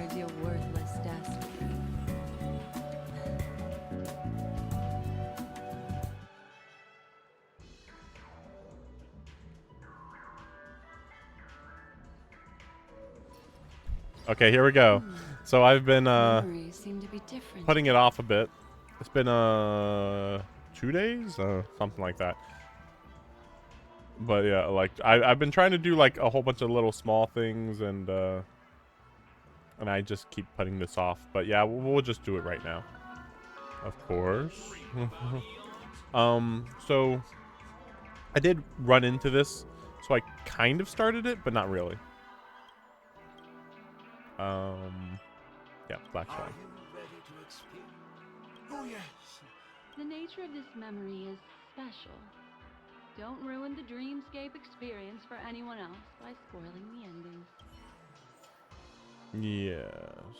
regards your worthless destiny. Okay, here we go. So I've been Memories seem to be different. putting it off a bit. It's been 2 days, something like that. But yeah, like I've been trying to do like a whole bunch of little small things, and I just keep putting this off. But yeah, we'll just do it right now. Of course. So I did run into this, so I kind of started it, but not really. Yeah, Black Swan. Oh yes. The nature of this memory is special. Don't ruin the dreamscape experience for anyone else by spoiling the endings. Yes.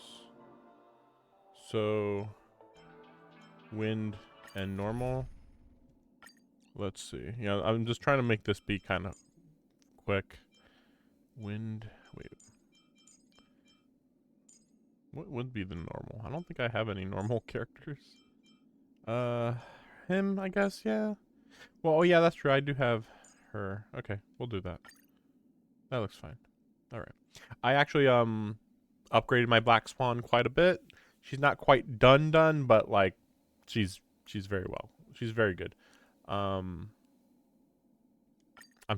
So wind and normal. Let's see. Yeah, I'm just trying to make this be kind of quick. Wind. Wait. What would be the normal? I don't think I have any normal characters. Him, I guess, yeah. Well, oh yeah, that's true. I do have her. Okay, we'll do that. That looks fine. All right. I actually upgraded my Black Swan quite a bit. She's not quite done, but like she's very well. She's very good. I'm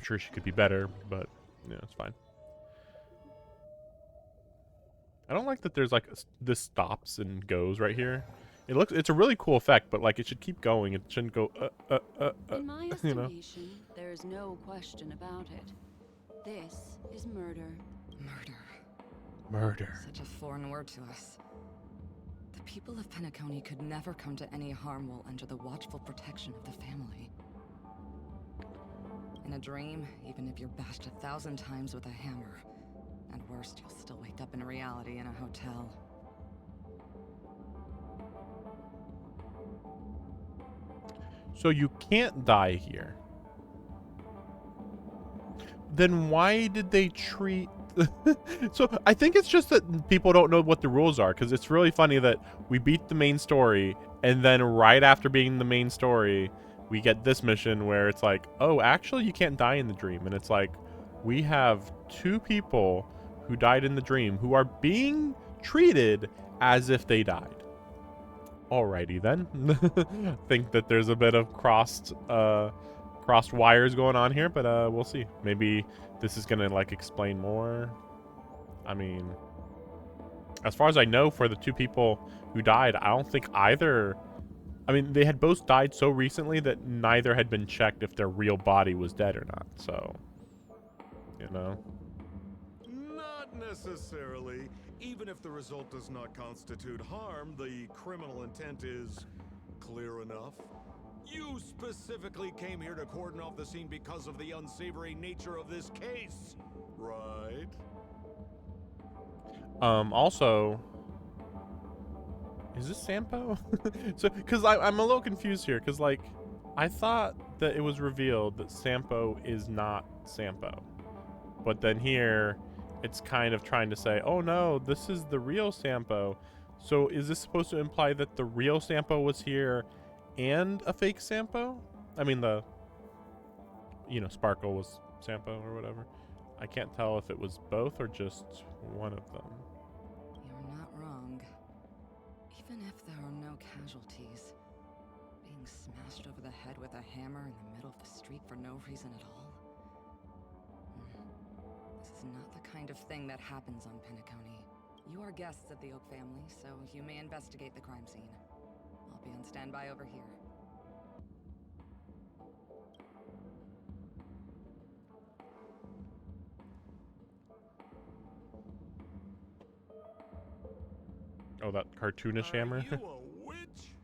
sure she could be better, but yeah, it's fine. I don't like that there's like this stops and goes right here. It's a really cool effect, but like it should keep going. It shouldn't go In my you know. estimation, there is no question about it. This is murder. Murder. Such a foreign word to us. The people of Penacony could never come to any harm while under the watchful protection of the family. In a dream, even if you're bashed 1,000 times with a hammer, at worst, you'll still wake up in reality in a hotel. So you can't die here. Then why did they treat... So I think it's just that people don't know what the rules are, because it's really funny that we beat the main story, and then right after beating the main story, we get this mission where it's like, oh, actually you can't die in the dream. And it's like, we have 2 people who died in the dream who are being treated as if they died. Alrighty then. Think that there's a bit of crossed wires going on here, but we'll see. Maybe this is gonna like explain more. I mean, as far as I know, for the 2 people who died, I don't think either. I mean, they had both died so recently that neither had been checked if their real body was dead or not. So, you know. Not necessarily. Even if the result does not constitute harm, the criminal intent is clear enough. You specifically came here to cordon off the scene because of the unsavory nature of this case, right? Also, is this Sampo? So, because I'm a little confused here, because like, I thought that it was revealed that Sampo is not Sampo, but then here, it's kind of trying to say, oh no, this is the real Sampo. So is this supposed to imply that the real Sampo was here and a fake Sampo? I mean, the, you know, Sparkle was Sampo or whatever. I can't tell if it was both or just one of them. You're not wrong. Even if there are no casualties, being smashed over the head with a hammer in the middle of the street for no reason at all. This is not the kind of thing that happens on Penacony. You are guests of the Oak family, so you may investigate the crime scene. I'll be on standby over here. Oh, that cartoonish hammer? Are you a witch?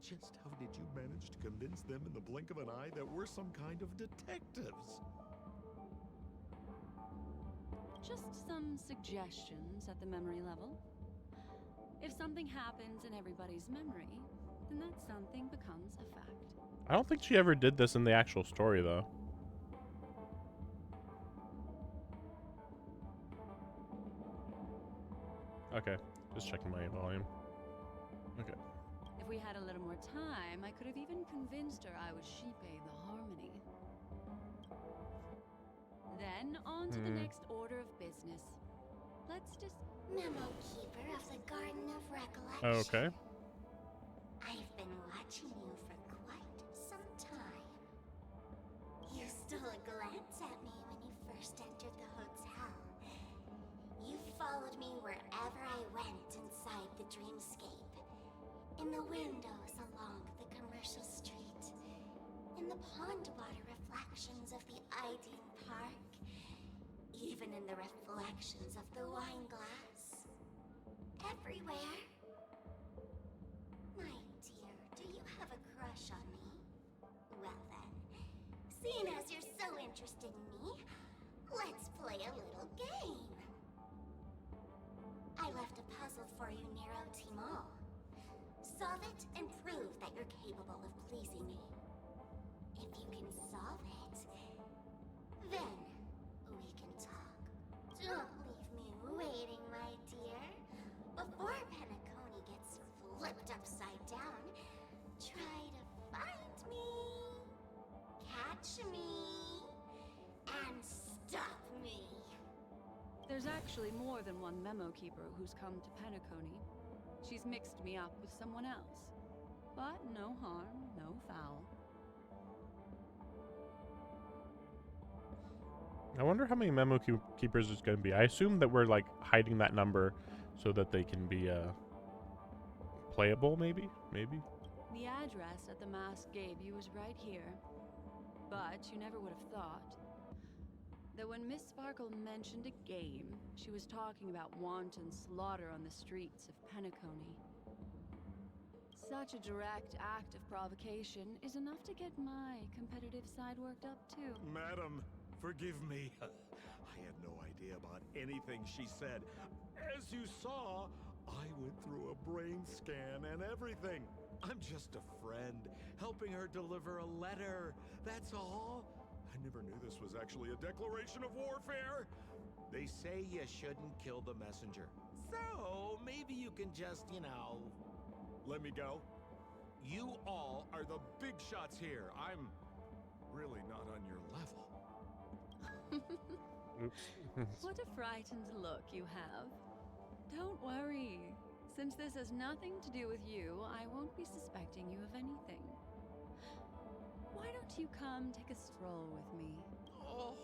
Just how did you manage to convince them in the blink of an eye that we're some kind of detectives? Just some suggestions at the memory level. If something happens in everybody's memory, then that something becomes a fact. I don't think she ever did this in the actual story, though. Okay, just checking my volume. Okay. If we had a little more time, I could have even convinced her I was Shipe the Harmony. Then, on to the next order of business. Let's just... Memo Keeper of the Garden of Recollection. Okay. I've been watching you for quite some time. You stole a glance at me when you first entered the hotel. You followed me wherever I went inside the dreamscape. In the windows along the commercial street. In the pond water reflections of the Idean Park. Even in the reflections of the wine glass. Everywhere. My dear, do you have a crush on me? Well then, seeing as you're so interested in me, let's play a little game. I left a puzzle for you, Nero Timol. Solve it and prove that you're capable of pleasing me. If you can solve it, then we can talk. Don't leave me waiting, my dear. Before Penacony gets flipped upside down, try to find me, catch me, and stop me. There's actually more than one Memo Keeper who's come to Penacony. She's mixed me up with someone else. But no harm, no foul. I wonder how many memo keepers there's going to be. I assume that we're like hiding that number so that they can be playable, maybe? Maybe? The address at the mask gave you was right here. But you never would have thought that when Miss Sparkle mentioned a game, she was talking about wanton slaughter on the streets of Penacony. Such a direct act of provocation is enough to get my competitive side worked up too. Madam, forgive me. I had no idea about anything she said. As you saw, I went through a brain scan and everything. I'm just a friend, helping her deliver a letter. That's all. I never knew this was actually a declaration of warfare. They say you shouldn't kill the messenger. So, maybe you can just, let me go. You all are the big shots here. I'm really not on your level. Oops. What a frightened look you have. Don't worry. Since this has nothing to do with you, I won't be suspecting you of anything. Why don't you come take a stroll with me? Oh,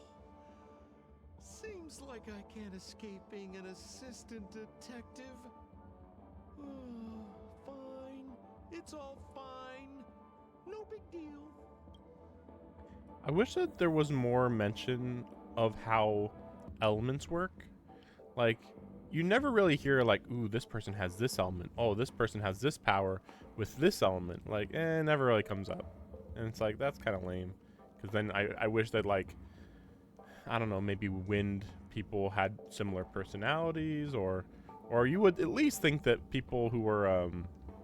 seems like I can't escape being an assistant detective. Fine. It's all fine. No big deal. I wish that there was more mention of how elements work. Like, you never really hear like, ooh, this person has this element. Oh, this person has this power with this element. Like, it never really comes up. And it's like, that's kind of lame. Because then I wish that, like, I don't know, maybe wind people had similar personalities, or you would at least think that people who were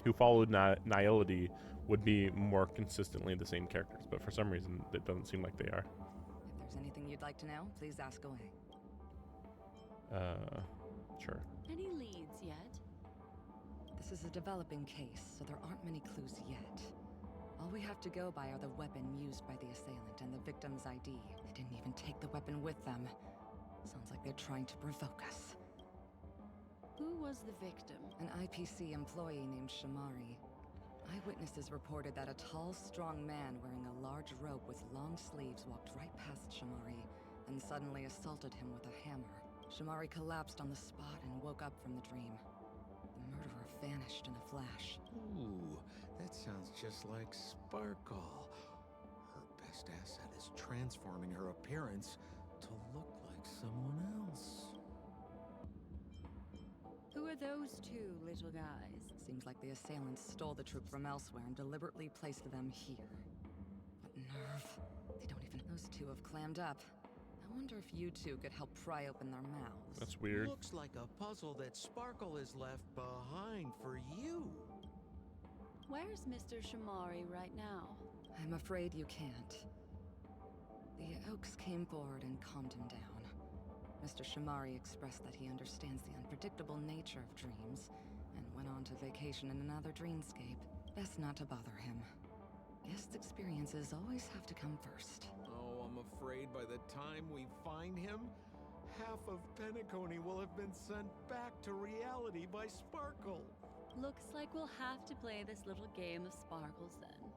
who followed Nihility would be more consistently the same characters. But for some reason, it doesn't seem like they are. If there's anything you'd like to know, please ask away. Sure. Any leads yet? This is a developing case, so there aren't many clues yet. All we have to go by are the weapon used by the assailant and the victim's ID. They didn't even take the weapon with them. Sounds like they're trying to provoke us. Who was the victim? An IPC employee named Shamari. Eyewitnesses reported that a tall, strong man wearing a large robe with long sleeves walked right past Shamari, and suddenly assaulted him with a hammer. Shamari collapsed on the spot and woke up from the dream. The murderer vanished in a flash. Ooh, that sounds just like Sparkle. Her best asset is transforming her appearance to look like someone else. Who are those two little guys? Seems like the assailants stole the troop from elsewhere and deliberately placed them here. What nerve. They don't even... Those two have clammed up. I wonder if you two could help pry open their mouths. That's weird. Looks like a puzzle that Sparkle has left behind for you. Where's Mr. Shamari right now? I'm afraid you can't. The Oaks came forward and calmed him down. Mr. Shamari expressed that he understands the unpredictable nature of dreams, and went on to vacation in another dreamscape. Best not to bother him. Guest experiences always have to come first. Oh, I'm afraid by the time we find him, half of Penacony will have been sent back to reality by Sparkle. Looks like we'll have to play this little game of sparkles then.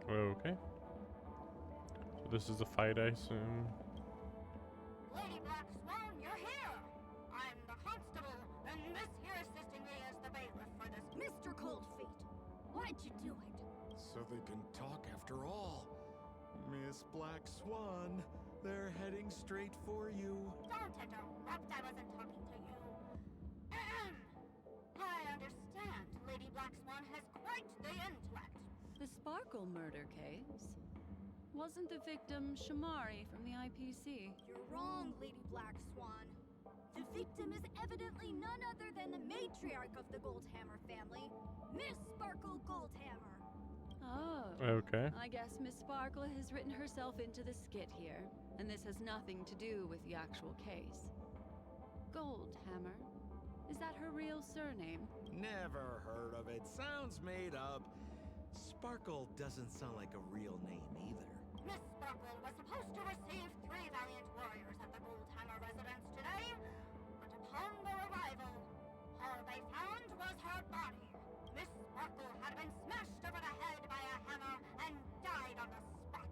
Okay. So this is a fight, I assume. Lady Black Swan, you're here! I'm the constable, and this here assisting me as the bailiff for this Mr. Coldfeet. Why'd you do it? So they can talk after all. Miss Black Swan, they're heading straight for you. Don't interrupt, I wasn't talking to you. Ahem. I understand Lady Black Swan has quite the intellect. The Sparkle murder case? Wasn't the victim Shamari from the IPC? You're wrong, Lady Black Swan. The victim is evidently none other than the matriarch of the Goldhammer family, Miss Sparkle Goldhammer. Oh. Okay. I guess Miss Sparkle has written herself into the skit here, and this has nothing to do with the actual case. Goldhammer? Is that her real surname? Never heard of it. Sounds made up. Sparkle doesn't sound like a real name either. Miss Sparkle was supposed to receive 3 valiant warriors at the Goldhammer residence today, but upon their arrival, all they found was her body. Miss Sparkle had been smashed over the head by a hammer and died on the spot.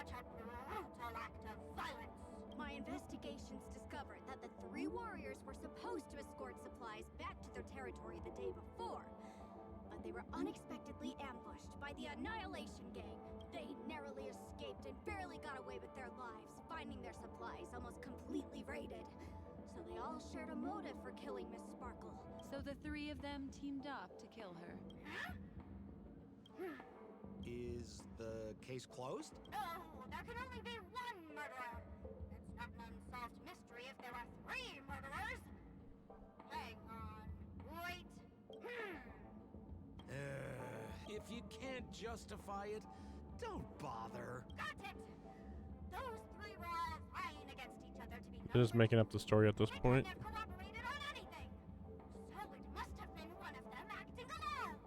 Such a brutal act of violence. My investigations discovered that the 3 warriors were supposed to escort supplies back to their territory the day before, but they were unexpectedly ambushed by the Annihilation Gang. They narrowly escaped and barely got away with their lives, finding their supplies almost completely raided. So they all shared a motive for killing Miss Sparkle. So the 3 of them teamed up to kill her. Is the case closed? No, there can only be 1 murderer. It's not an unsolved mystery if there are 3 murderers. Hang on. Wait. If you can't justify it, don't bother. Got it! Those 3 were all vying against each other to be They're just making up the story at this They point. couldn't have cooperated on anything. So it must have been one of them acting alone.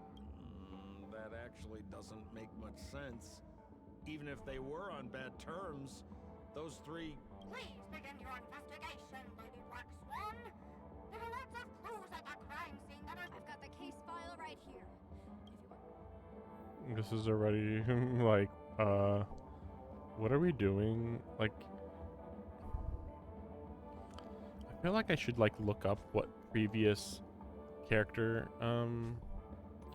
That actually doesn't make much sense. Even if they were on bad terms, those 3... Please begin your investigation, Lady Black Swan. There are lots of clues at the crime scene that are... I've got the case file right here. If you want... This is already like, what are we doing? Like, I feel like I should like look up what previous character, oh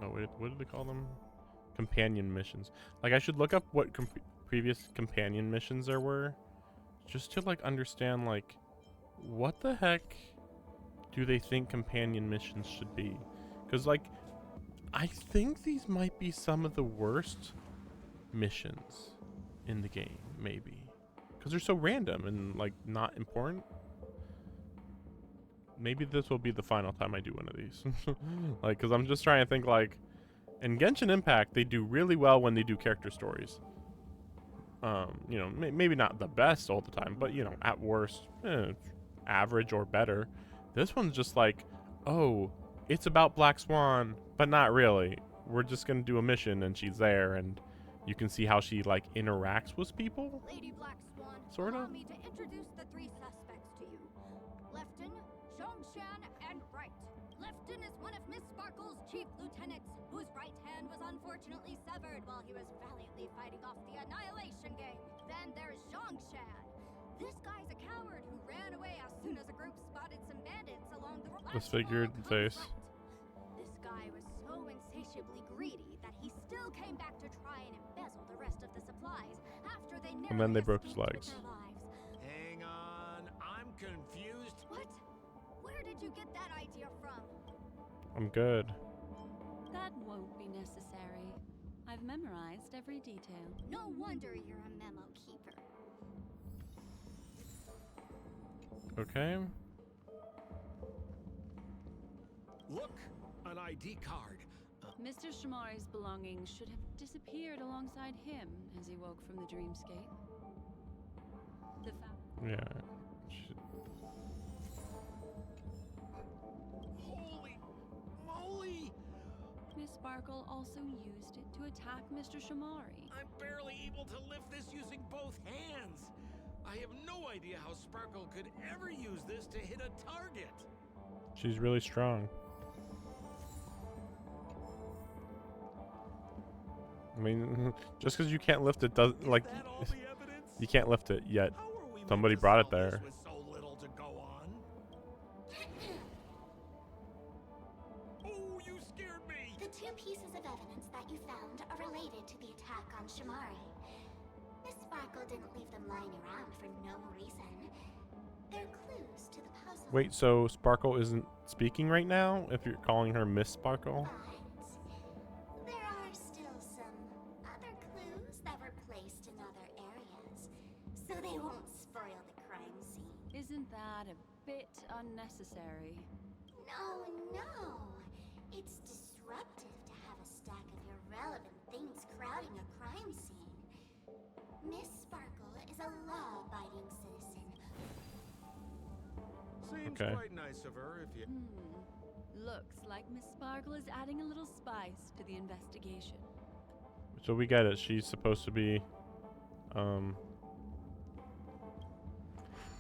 wait, what did they call them? Companion missions. Like, I should look up what previous companion missions there were, just to like understand like, what the heck do they think companion missions should be? Because like, I think these might be some of the worst missions in the game, maybe. Because they're so random and, like, not important. Maybe this will be the final time I do one of these. Like, because I'm just trying to think, like, in Genshin Impact, they do really well when they do character stories. You know, maybe not the best all the time, but, you know, at worst, average or better. This one's just like, oh, it's about Black Swan, but not really. We're just gonna do a mission and she's there and you can see how she like interacts with people. Lady Black Swan, Sort of. allow me to introduce the 3 suspects to you. Lefton, Zhongshan, and Wright. Lefton is one of Miss Sparkle's chief lieutenants, whose right hand was unfortunately severed while he was valiantly fighting off the Annihilation Gang. Then there's Zhongshan. This guy's a coward who ran away as soon as a group spotted some bandits along the Disfigured face. This guy was so insatiably greedy that he still came back to try and embezzle the rest of the supplies after they And then they narrowly broke his escaped with legs. their lives. Hang on, I'm confused. What? Where did you get that idea from? I'm good. That won't be necessary. I've memorized every detail. No wonder you're a memo keeper. Okay. Look, an ID card. Mr. Shamari's belongings should have disappeared alongside him as he woke from the dreamscape. The fact Yeah. Holy moly! Miss Sparkle also used it to attack Mr. Shamari. I'm barely able to lift this using both hands. I have no idea how Sparkle could ever use this to hit a target. She's really strong. I mean, just because you can't lift it doesn't like Is that all the evidence? you can't lift it yet. How are we Somebody meant to brought it solve this there. with so little to go on? Oh, you scared me! The two pieces of evidence that you found are related to the attack on Shamari. Miss Sparkle didn't leave them lying around for no reason. They're clues to the puzzle. Wait, so Sparkle isn't speaking right now? If you're calling her Miss Sparkle? But there are still some other clues that were placed in other areas, so they won't spoil the crime scene. Isn't that a bit unnecessary? No. It's disruptive to have a stack of irrelevant things crowding a crime scene. Miss Sparkle is a law-abiding citizen. Seems Okay. quite nice of her if you... Looks like Miss Sparkle is adding a little spice to the investigation. So we get it. She's supposed to be,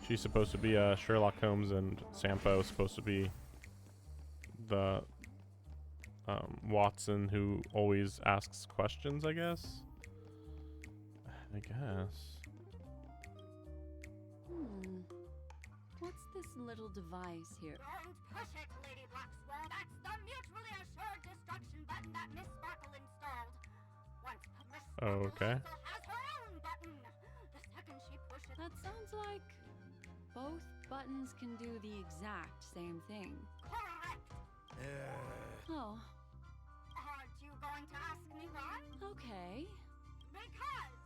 she's supposed to be Sherlock Holmes, and Sampo is supposed to be the Watson who always asks questions, I guess. What's this little device here? Don't push it, Lady Black Swan. That's the mutually assured destruction button that Miss Sparkle installed. Once Miss Sparkle Okay. also has her own button. The second she pushes... That sounds like both buttons can do the exact same thing. Correct. Oh, Aren't you going to ask me why? okay. Because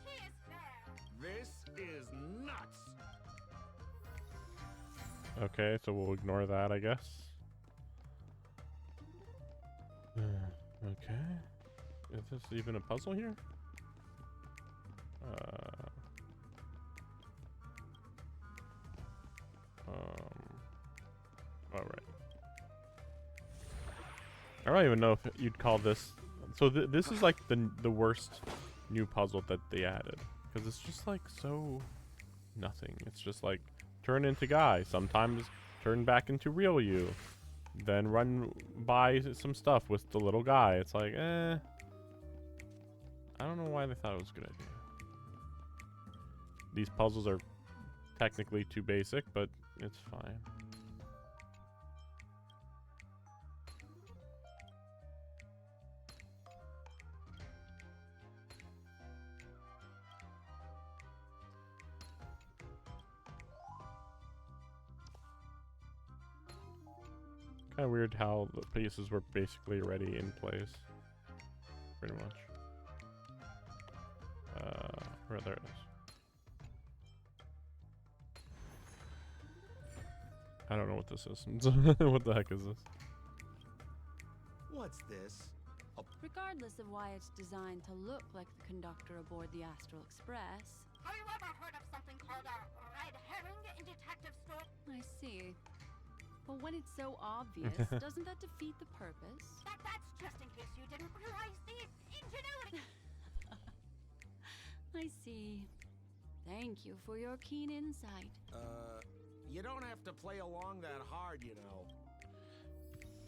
she is fair. This is nuts! Okay, so we'll ignore that, I guess. Okay. Is this even a puzzle here? All right. I don't even know if you'd call this. So this is like the worst new puzzle that they added, because it's just like so nothing. It's just like turn into guy, sometimes turn back into real you, then run by some stuff with the little guy. It's like, I don't know why they thought it was a good idea. These puzzles are technically too basic, but it's fine. Kind of weird how the pieces were basically already in place. Pretty much. There it is. I don't know what this is. What the heck is this? What's this? Regardless of why it's designed to look like the conductor aboard the Astral Express, Have you ever heard of something called a red herring in detective story? I see. But when it's so obvious, doesn't that defeat the purpose? That's just in case you didn't realize the ingenuity. I see. Thank you for your keen insight. You don't have to play along that hard, you know.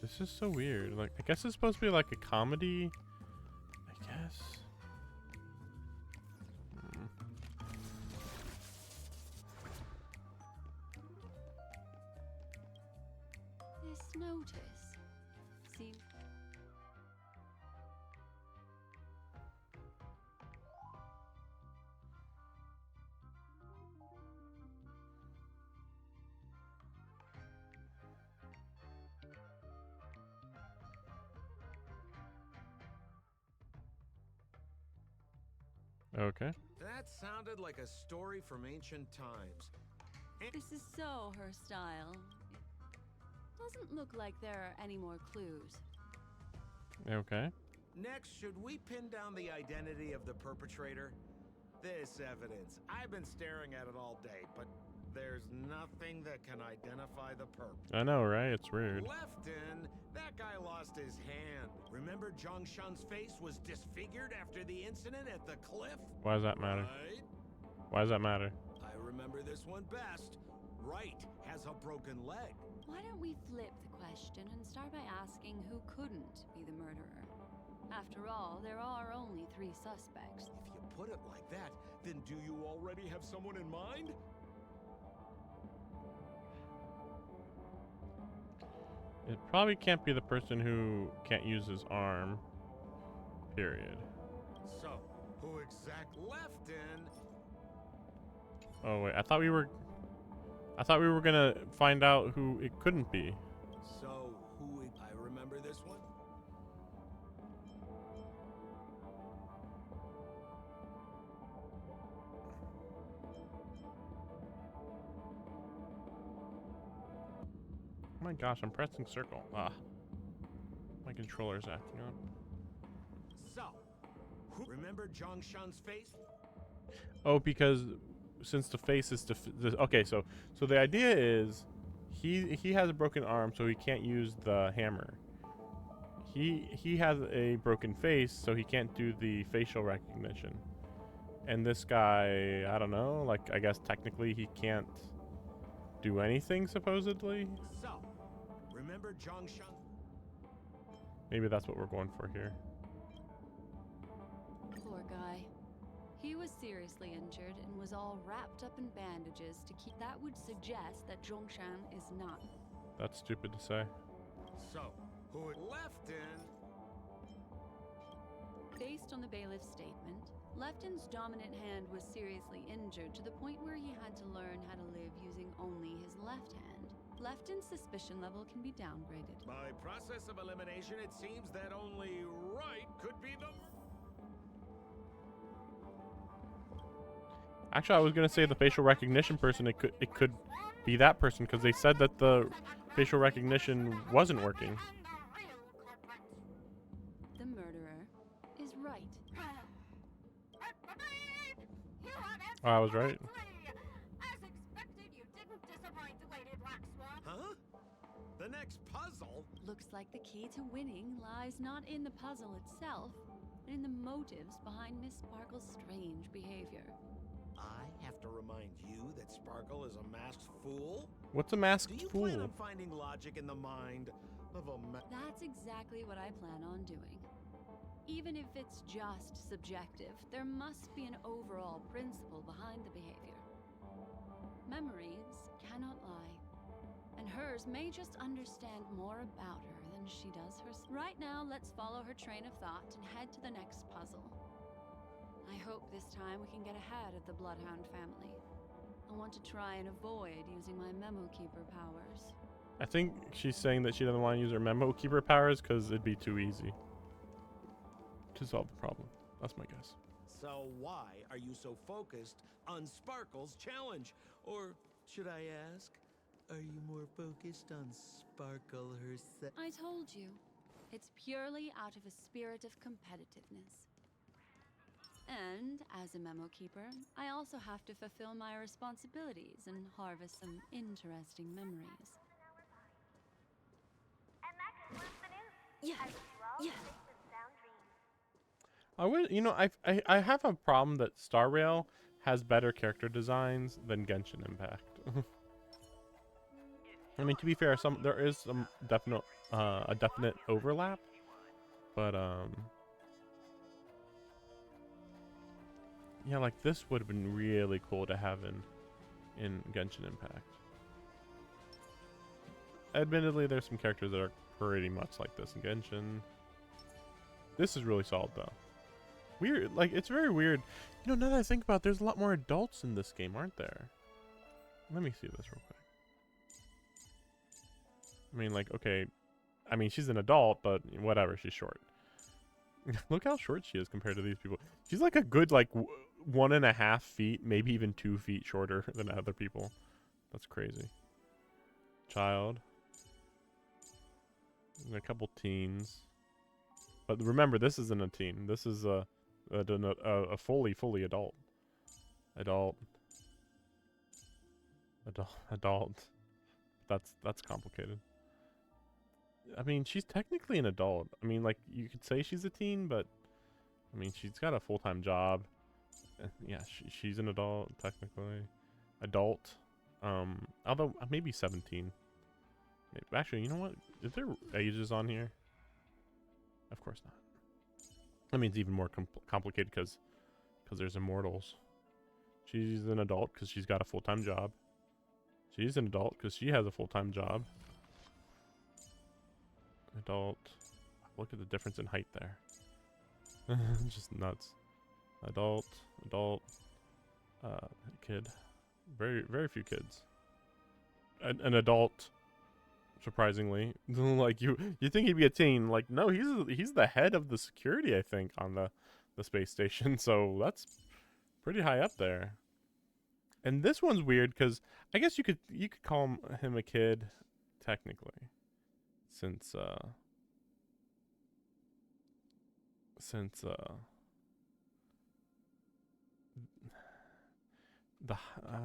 This is so weird. Like, I guess it's supposed to be like a comedy. I guess. This notice seems... Okay. That sounded like a story from ancient times. This is so her style. It doesn't look like there are any more clues. Okay. Next, should we pin down the identity of the perpetrator? This evidence. I've been staring at it all day, but there's nothing that can identify the perp. I know, right? It's weird. Lefton, that guy lost his hand. Remember Zhongshan's face was disfigured after the incident at the cliff? Why does that matter? Right? Why does that matter? I remember this one best. Right has a broken leg. Why don't we flip the question and start by asking who couldn't be the murderer? After all, there are only 3 suspects. If you put it like that, then do you already have someone in mind? It probably can't be the person who can't use his arm. Period. So, who exact Lefton? Oh wait, I thought we were gonna find out who it couldn't be. So, I remember this one? Oh my gosh, I'm pressing circle. Ah. My controller's acting up. So, remember Zhongshan's face? Oh, because since the face is okay, so the idea is he has a broken arm, so he can't use the hammer. He has a broken face, so he can't do the facial recognition. And this guy, I don't know, like I guess technically he can't do anything supposedly. So, remember Zhongshan? Maybe that's what we're going for here. Poor guy. He was seriously injured and was all wrapped up in bandages to keep. That would suggest that Zhongshan is not. That's stupid to say. So, who Lefton? Based on the bailiff's statement, Lefton's dominant hand was seriously injured to the point where he had to learn how to live using only his left hand. Lefton's suspicion level can be downgraded. By process of elimination, it seems that only Right could be the... Actually, I was gonna say the facial recognition person. It could be that person because they said that the facial recognition wasn't working. The murderer is right. Oh, I was right. As expected, you didn't disappoint, Lady Black Swan. Huh? The next puzzle? Looks like the key to winning lies not in the puzzle itself, but in the motives behind Miss Sparkle's strange behavior. I have to remind you that Sparkle is a masked fool? What's a masked Do you fool? plan on finding logic in the mind of a That's exactly what I plan on doing. Even if it's just subjective, there must be an overall principle behind the behavior. Memories cannot lie, and hers may just understand more about her than she does herself. Right now, let's follow her train of thought and head to the next puzzle. I hope this time we can get ahead of the Bloodhound family. I want to try and avoid using my Memo Keeper powers. I think she's saying that she doesn't want to use her memo keeper powers because it'd be too easy to solve the problem. That's my guess. So why are you so focused on Sparkle's challenge? Or should I ask, are you more focused on Sparkle herself? I told you, it's purely out of a spirit of competitiveness. And as a memo keeper, I also have to fulfill my responsibilities and harvest some interesting memories. And that concludes the news. Yeah, I wish you all yeah. safe and sound dreams. I would, you know, I have a problem that Star Rail has better character designs than Genshin Impact. I mean, to be fair, there is some definite a definite overlap, but yeah, like this would have been really cool to have in Genshin Impact. Admittedly, there's some characters that are pretty much like this in Genshin. This is really solid though. Weird, like it's very weird. You know, now that I think about it, there's a lot more adults in this game, aren't there? Let me see this real quick. I mean, like, okay, I mean she's an adult, but whatever, she's short. Look how short she is compared to these people. She's like a good 1.5 feet, maybe even 2 feet shorter than other people. That's crazy. Child. And a couple teens. But remember, this isn't a teen. This is a fully adult. Adult. Adult. That's complicated. I mean, she's technically an adult. I mean, like, you could say she's a teen, but I mean, she's got a full-time job. Yeah, she's an adult technically. Adult. Although maybe 17. Maybe, actually, you know what? Is there ages on here? Of course not. I mean, it's even more complicated because there's immortals. She's an adult because she's got a full-time job. She's an adult because she has a full-time job. Adult. Look at the difference in height there. Just nuts. Adult. Kid. Very few kids. An adult. Surprisingly, like you think he'd be a teen. Like, no, he's the head of the security, I think, on the space station. So that's pretty high up there. And this one's weird because I guess you could call him a kid, technically, since I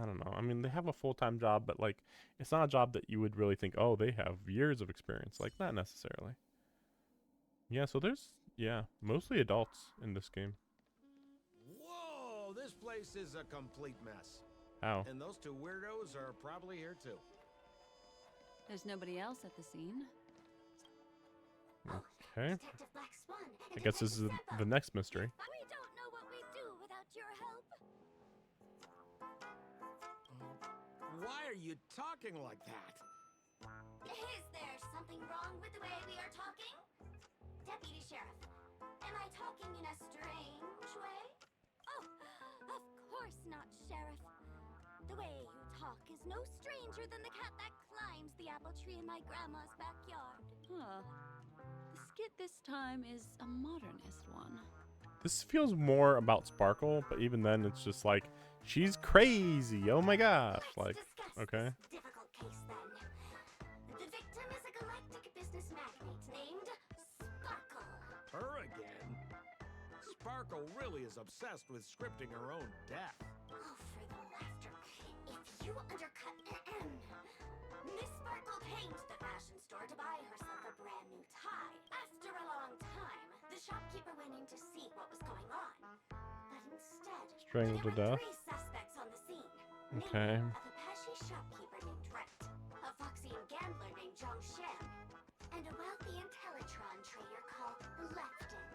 don't know. I mean, they have a full-time job, but like, it's not a job that you would really think, oh, they have years of experience. Like, not necessarily. Yeah, so there's mostly adults in this game. Whoa, this place is a complete mess. How? And those two weirdos are probably here too. There's nobody else at the scene. Okay. Detective Black Swan. I guess this is the next mystery. We don't know what we'd do without your help. Why are you talking like that? Is there something wrong with the way we are talking? Deputy Sheriff, am I talking in a strange way? Oh, of course not, Sheriff. The way you talk is no stranger than the cat that climbs the apple tree in my grandma's backyard. Huh. The skit this time is a modernist one. This feels more about Sparkle, but even then, it's just like, she's crazy. Oh my gosh! Like, okay. This difficult case then. The victim is a galactic business magnate named Sparkle. Her again? Sparkle really is obsessed with scripting her own death. Oh, for the laughter. If you undercut Miss Sparkle came to the fashion store to buy herself a brand new tie. After a long time, the shopkeeper went in to see what was going on. But instead, Strangled to there were death. 3 suspects on the scene. Okay. Namely, a Pepeshi shopkeeper named Rent, a Foxian gambler named Zhang Shan, and a wealthy Intellitron trader called Lefton.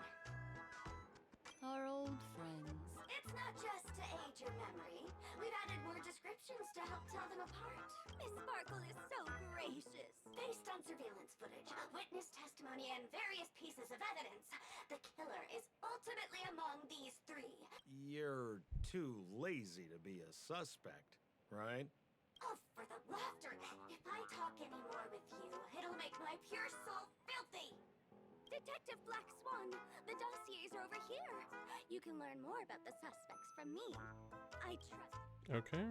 Our old friends. It's not just to aid your memory. We've added more descriptions to help tell them apart. Miss Sparkle is so gracious. Based on surveillance footage, witness testimony, and various pieces of evidence, the killer is ultimately among these 3. You're too lazy to be a suspect, right? Oh, for the laughter! If I talk any more with you, it'll make my pure soul filthy! Detective Black Swan, the dossiers are over here. You can learn more about the suspects from me. I trust. Okay.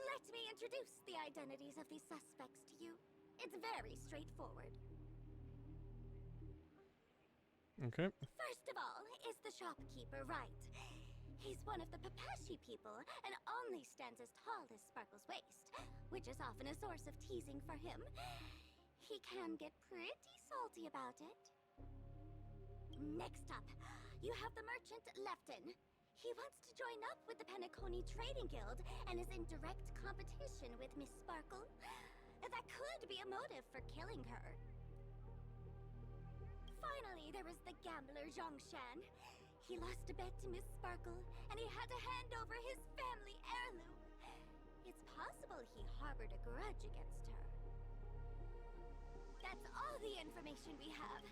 Let me introduce the identities of these suspects to you. It's very straightforward. Okay. First of all is the shopkeeper, right? He's one of the Pepeshi people and only stands as tall as Sparkle's waist, which is often a source of teasing for him. He can get pretty salty about it. Next up, you have the merchant Lefton. He wants to join up with the Penacony Trading Guild and is in direct competition with Miss Sparkle. That could be a motive for killing her. Finally, there is the gambler Zhang Shan. He lost a bet to Miss Sparkle, and he had to hand over his family heirloom. It's possible he harbored a grudge against her. That's all the information we have.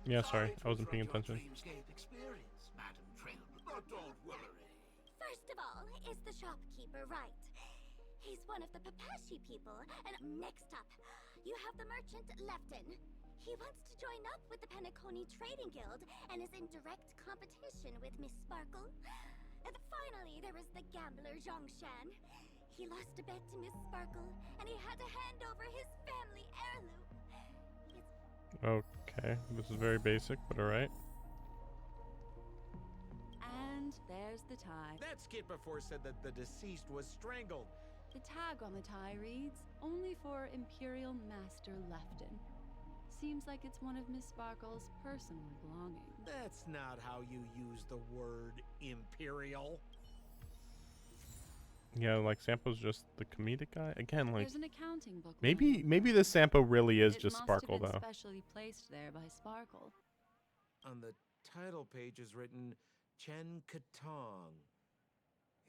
Yeah, sorry, I wasn't paying attention. Experience, Madam Trim, but don't worry. First of all is the shopkeeper, right? He's one of the Pepeshi people, and next up, you have the merchant Lefton. He wants to join up with the Penacony Trading Guild and is in direct competition with Miss Sparkle. And finally, there is the gambler Zhang Shan. He lost a bet to Miss Sparkle, and he had to hand over his family heirloom. Okay, this is very basic, but alright. there's the tie. That skit before said that the deceased was strangled. The tag on the tie reads, "Only for Imperial Master Lefton." Seems like it's one of Miss Sparkle's personal belongings. That's not how you use the word imperial. Yeah, like Sampo's just the comedic guy again. Like There's an accounting book. maybe this Sampo really is it just must Sparkle have been though. specially placed there by Sparkle. On the title page is written Chen Katong.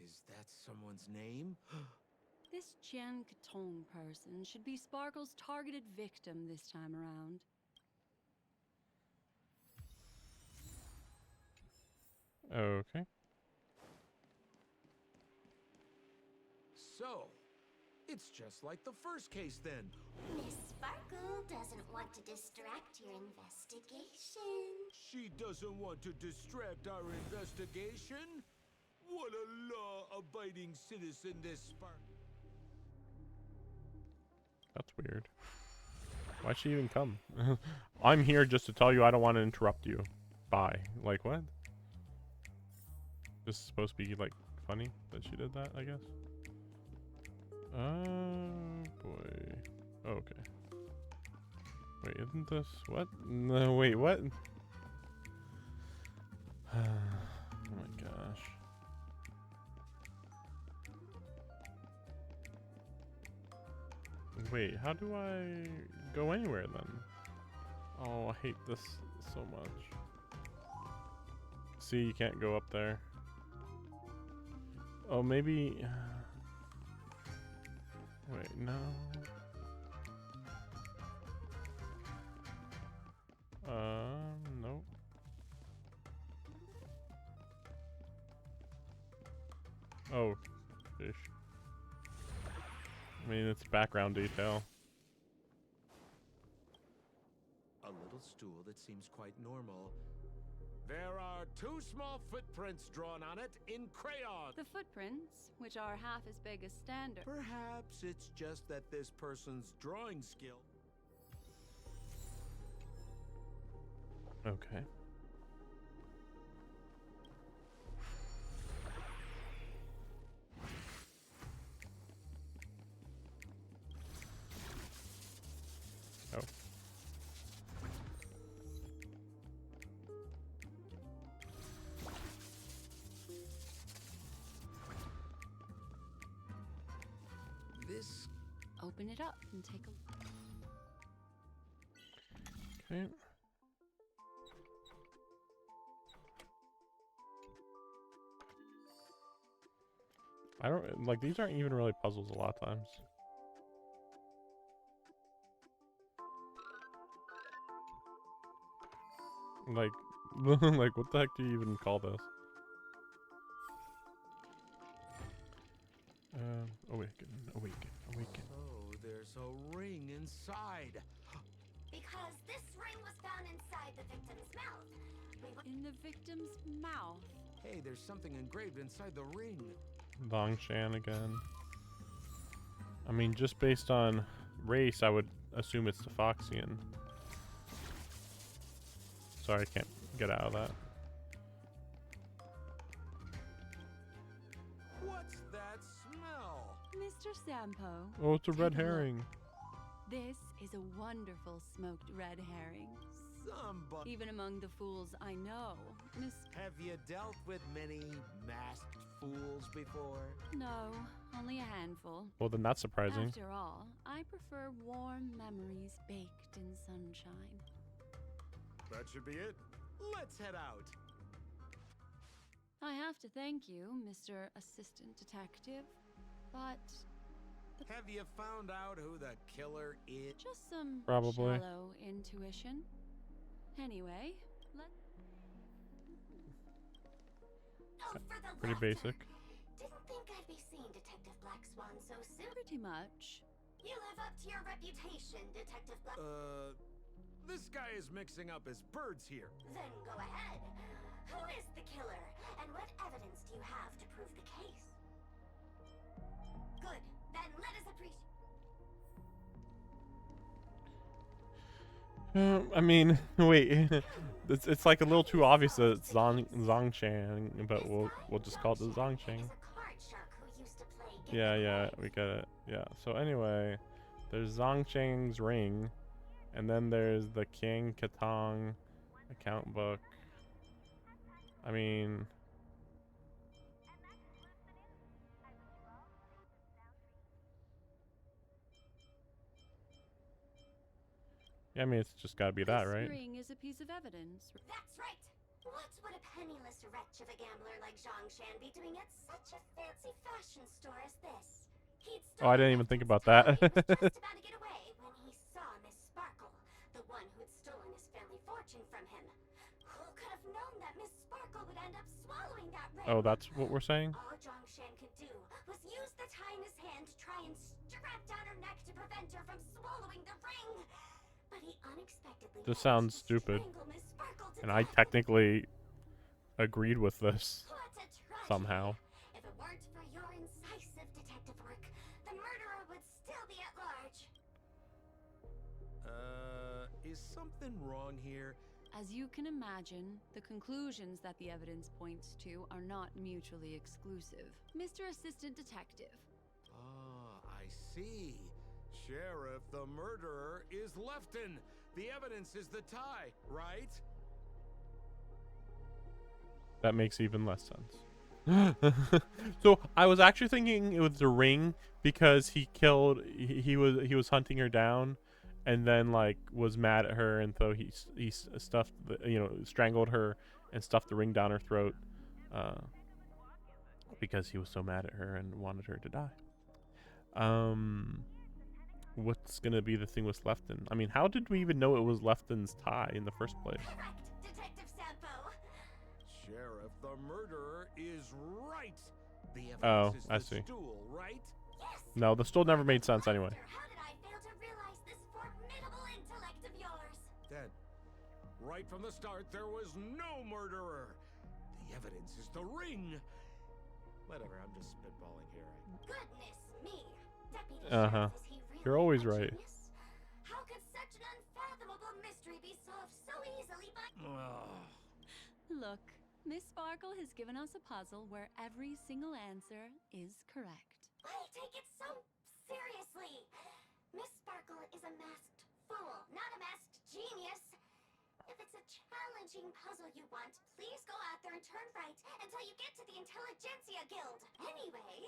Is that someone's name? This Jian Katong person should be Sparkle's targeted victim this time around. Okay. So, it's just like the first case then. Miss Sparkle doesn't want to distract your investigation. She doesn't want to distract our investigation? What a law-abiding citizen this Sparkle. That's weird. Why'd she even come? I'm here just to tell you I don't want to interrupt you. Bye. Like, what? This is supposed to be, like, funny that she did that, I guess. Oh, boy. Okay. Wait, isn't this... What? No, wait, what? Oh, my gosh. Wait, how do I go anywhere then? Oh, I hate this so much. See, you can't go up there. Oh, maybe... Wait, no. Nope. Oh, fish. I mean, it's background detail. a little stool that seems quite normal. There are 2 small footprints drawn on it in crayon. The footprints, which are half as big as standard. Perhaps it's just that this person's drawing skill. Okay. Oh. This... Open it up and take a look. Okay. I don't like these aren't even really puzzles a lot of times. Like like what the heck do you even call this? Awaken. Oh, there's a ring inside. Because this ring was found inside the victim's mouth. In the victim's mouth. Hey, there's something engraved inside the ring. Longshan again. I mean, just based on race, I would assume it's the Foxian. Sorry, I can't get out of that. What's that smell? Mr. Sampo. Oh, it's a red Take a look. herring. This is a wonderful smoked red herring. Somebody... Even among the fools I know, Miss... Have you dealt with many masked fools before? No, only a handful. Well, then that's surprising. After all, I prefer warm memories baked in sunshine. That should be it. Let's head out. I have to thank you, Mr. Assistant Detective, but Have you found out who the killer is? just some Probably. shallow intuition. Anyway, Oh, for the Pretty laughter. basic. Didn't think I'd be seeing Detective Black Swan so soon. pretty much. You live up to your reputation, Detective Black. This guy is mixing up his birds here. Then go ahead. Who is the killer, and what evidence do you have to prove the case? Good. Then let us appreciate. I mean, wait. It's like a little too obvious that it's Zongchang, but we'll just call it the Zongchang. Is a card shark who used to play Yeah, Get yeah, Away. we get it. Yeah. So anyway, there's Zongchang's ring, and then there's the King Katong account book. I mean, yeah, I mean it's just gotta be that, This right? ring is a piece of evidence. That's right. What would a penniless wretch of a gambler like Zhongshan be doing at such a fancy fashion store as this? He'd Oh, I didn't even think about that. He was just about to get away when he saw Miss Sparkle, the one who'd stolen his family fortune from him. Who could have known that Miss Sparkle would end up swallowing that ring? Oh, that's what we're saying? All Zhongshan could do was use the tie in his hand to try and strap down her neck to prevent her from swallowing the ring. But he unexpectedly This managed sounds to stupid. strangle Miss Sparkle to And I death. technically agreed with this What a tragedy. somehow. If it weren't for your incisive detective work, the murderer would still be at large. Is something wrong here? As you can imagine, the conclusions that the evidence points to are not mutually exclusive. Mr. Assistant Detective. Ah, I see. Sheriff, the murderer is Lefton. The evidence is the tie, right? That makes even less sense. So I was actually thinking it was the ring because he killed. He was hunting her down, and then like was mad at her, and so he stuffed strangled her and stuffed the ring down her throat, because he was so mad at her and wanted her to die. What's gonna be the thing with Lefton? I mean, how did we even know it was Lefton's tie in the first place? Correct, Detective Sampo. Sheriff, the murderer is right. The Oh, evidence is I the see. stool, right? Yes. No, the stool never made sense anyway. How did I fail to realize this formidable intellect of yours? Then, right from the start, there was no murderer. The evidence is the ring. Whatever, I'm just spitballing here. Goodness me. Deputy Uh-huh. Sheriff, is he really You're always a right. genius? How could such an unfathomable mystery be solved so easily by... Look, Miss Sparkle has given us a puzzle where every single answer is correct. Why take it so seriously? Miss Sparkle is a masked fool, not a masked genius. If it's a challenging puzzle you want, please go out there and turn right until you get to the Intelligentsia Guild. Anyway,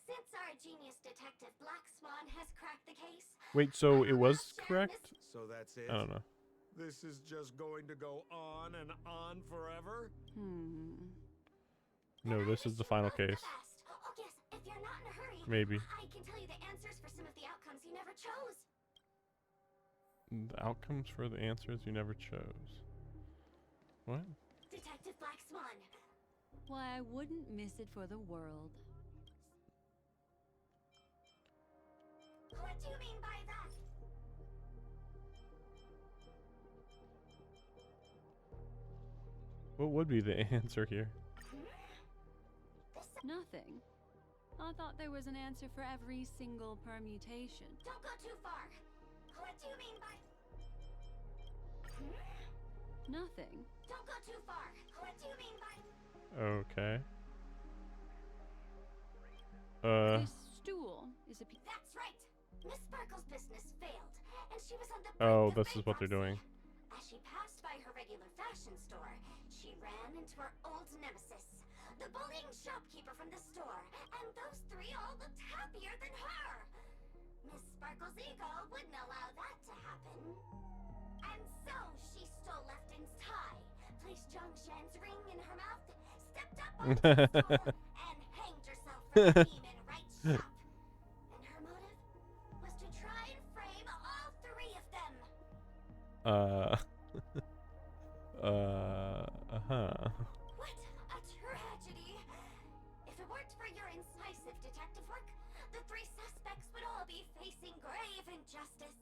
since our genius detective Black Swan has cracked the case... Wait, so I it will was now share correct? So that's it? I don't know. This is just going to go on and on forever? No, this is the final case. Oh yes, if you're not in a hurry, Maybe. I can tell you the answers for some of the outcomes you never chose. The outcomes for the answers you never chose. What? Detective Black Swan. Why, I wouldn't miss it for the world. What do you mean by that? What would be the answer here? Nothing. I thought there was an answer for every single permutation. Don't go too far. What do you mean by... Nothing. Don't go too far. What do you mean by... Okay. This stool is a piece. That's right. Miss Sparkle's business failed, and she was on the Oh, brink of this is what they're doing. bankruptcy. As she passed by her regular fashion store, she ran into her old nemesis, the bullying shopkeeper from the store, and those three all looked happier than her. Miss Sparkle's ego wouldn't allow that to happen. And so she stole Lefton's tie, placed Zhongshan's ring in her mouth, stepped up on the stool, and hanged herself from a beam in right shop. And her motive was to try and frame all three of them. What a tragedy! If it weren't for your incisive detective work, the three suspects would all be facing grave injustice.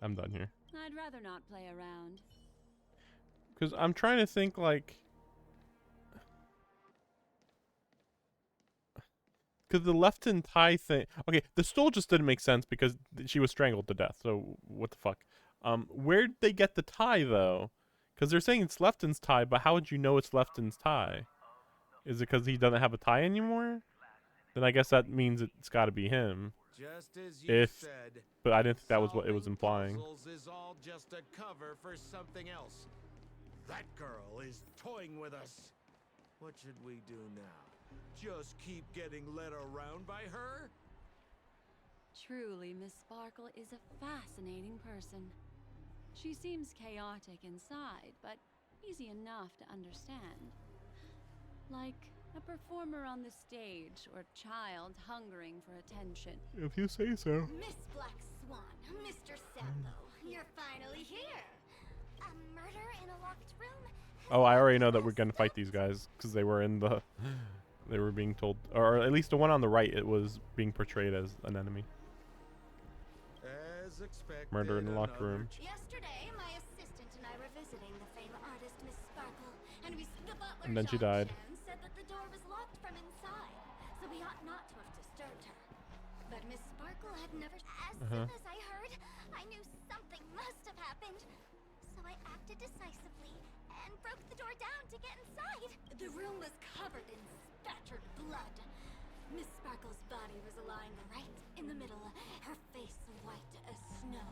I'm done here. I'd rather not play around. Because I'm trying to think, like... Because the Lefton tie thing... Okay, the stool just didn't make sense because she was strangled to death, so what the fuck? Where'd they get the tie, though? Because they're saying it's Lefton's tie, but how would you know it's Lefton's tie? Is it because he doesn't have a tie anymore? Then I guess that means it's got to be him. Just as you If, said, but I didn't think that was what it was solving implying. puzzles is all just a cover for something else. That girl is toying with us. What should we do now? Just keep getting led around by her? Truly, Miss Sparkle is a fascinating person. She seems chaotic inside, but easy enough to understand. Like a performer on the stage or a child hungering for attention. If you say so. Miss Black Swan, Mr. Sambo, you're finally here. A murder in a locked room? Oh, I already know that we're gonna fight these guys because they were in the. They were being told, or at least the one on the right, it was being portrayed as an enemy. As expected, Murder in the locked room. Yesterday, my assistant and I were visiting the famed artist Miss Sparkle, and the butler And then she Jean died. Chen said that the door was locked from inside, so we ought not to have disturbed her. But Miss Sparkle had never. As soon as I heard, I knew something must have happened. So I acted decisively and broke the door down to get inside. The room was covered in spattered blood. Miss Sparkle's body was lying right in the middle, her face white as snow.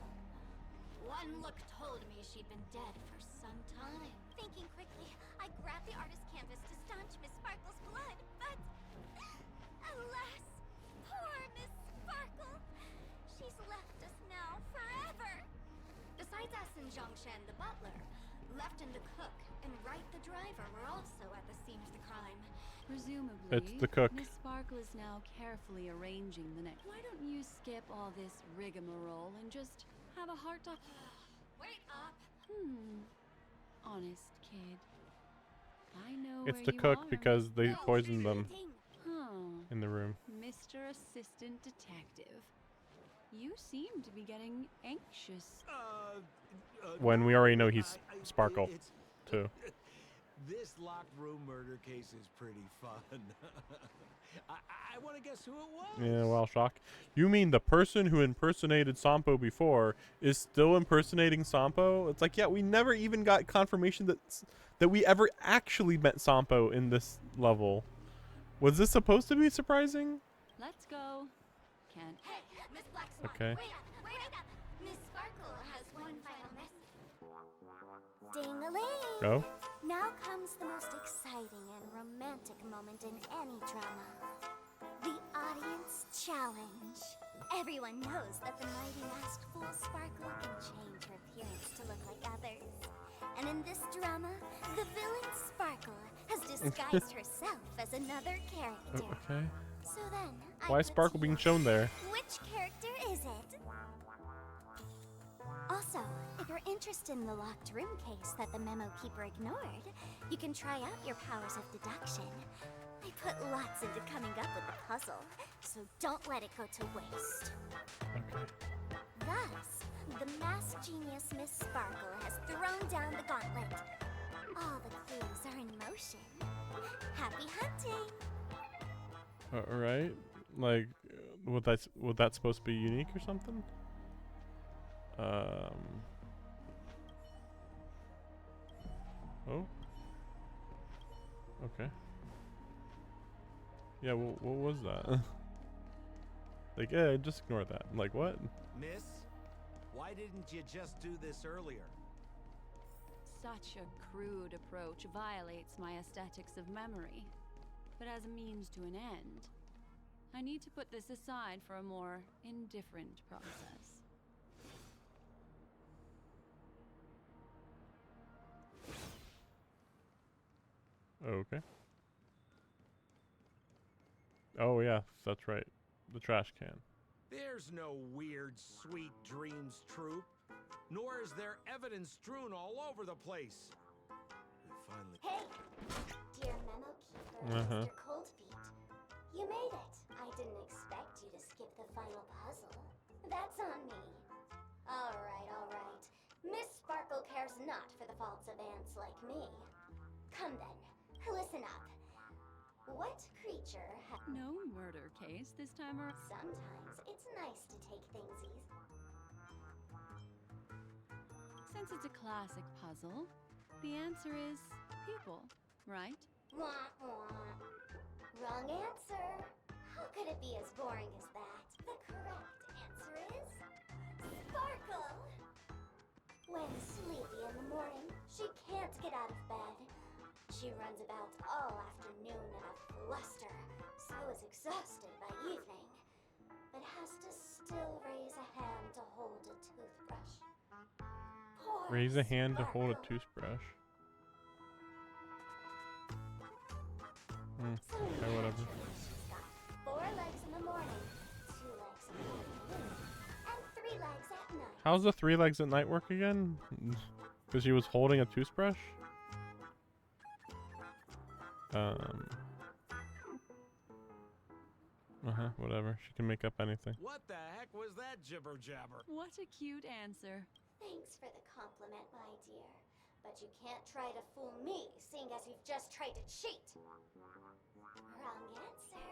One look told me she'd been dead for some time. Thinking quickly, I grabbed the artist canvas to staunch Miss Sparkle's blood, but alas, poor Miss Sparkle. She's left us now forever. Besides us and Zhongshan the butler, Lefton the cook and Wright the driver were also at the scene of the crime. Presumably, It's the cook. Miss Sparkle is now carefully arranging the next. Why don't you skip all this rigmarole and just have a heart to. Wait up! Honest kid. I know It's where the you cook are. because they poisoned them Huh. in the room. Mr. Assistant Detective. You seem to be getting anxious. When we already know he's Sparkle, it's- too. This locked room murder case is pretty fun. I want to guess who it was. Yeah, well, shock. You mean the person who impersonated Sampo before is still impersonating Sampo? It's like, yeah, we never even got confirmation that we ever actually met Sampo in this level. Was this supposed to be surprising? Let's go. Can't. Hey, Miss Black Swan, Okay. wait up! Miss Sparkle has one final message. Ding-a-ling! Oh? Now comes the most exciting and romantic moment in any drama. The audience challenge. Everyone knows that the mighty masked fool Sparkle can change her appearance to look like others. And in this drama, the villain Sparkle has disguised herself as another character. Okay. So then, Why is Sparkle being shown there? which character is it? Also, if you're interested in the locked room case that the memo keeper ignored, you can try out your powers of deduction. I put lots into coming up with the puzzle, so don't let it go to waste. Thus, the masked genius Miss Sparkle has thrown down the gauntlet. All the clues are in motion. Happy hunting! Alright. Like, was that supposed to be unique or something? Oh. Okay. Yeah, what was that? Like, yeah, just ignore that. I'm like, what? Miss, why didn't you just do this earlier? Such a crude approach violates my aesthetics of memory. But as a means to an end, I need to put this aside for a more indifferent process. Okay. Oh, yeah, that's right. The trash can. There's no weird sweet dreams troupe, nor is there evidence strewn all over the place. We finally. Hey! Dear memo keeper, Mr. Coldfeet. You made it. I didn't expect you to skip the final puzzle. That's on me. Alright. Miss Sparkle cares not for the faults of ants like me. Come then, listen up. What creature No murder case this time around. Sometimes it's nice to take things easy. Since it's a classic puzzle, The answer is people, right? Wah, wah. Wrong answer. How could it be as boring as that? The correct answer is Sparkle. When sleepy in the morning, she can't get out of bed. She runs about all afternoon in a fluster, so is exhausted by evening, but has to still raise a hand to hold a toothbrush. Poor Raise a hand to hold a Sparkle. toothbrush. So Okay, whatever. naturally, she's got 4 legs in the morning, 2 legs in the afternoon, and 3 legs at night. How's the 3 legs at night work again? Because she was holding a toothbrush? Whatever. She can make up anything. What the heck was that jibber jabber? What a cute answer. Thanks for the compliment, my dear. But you can't try to fool me, seeing as you've just tried to cheat. Wrong answer.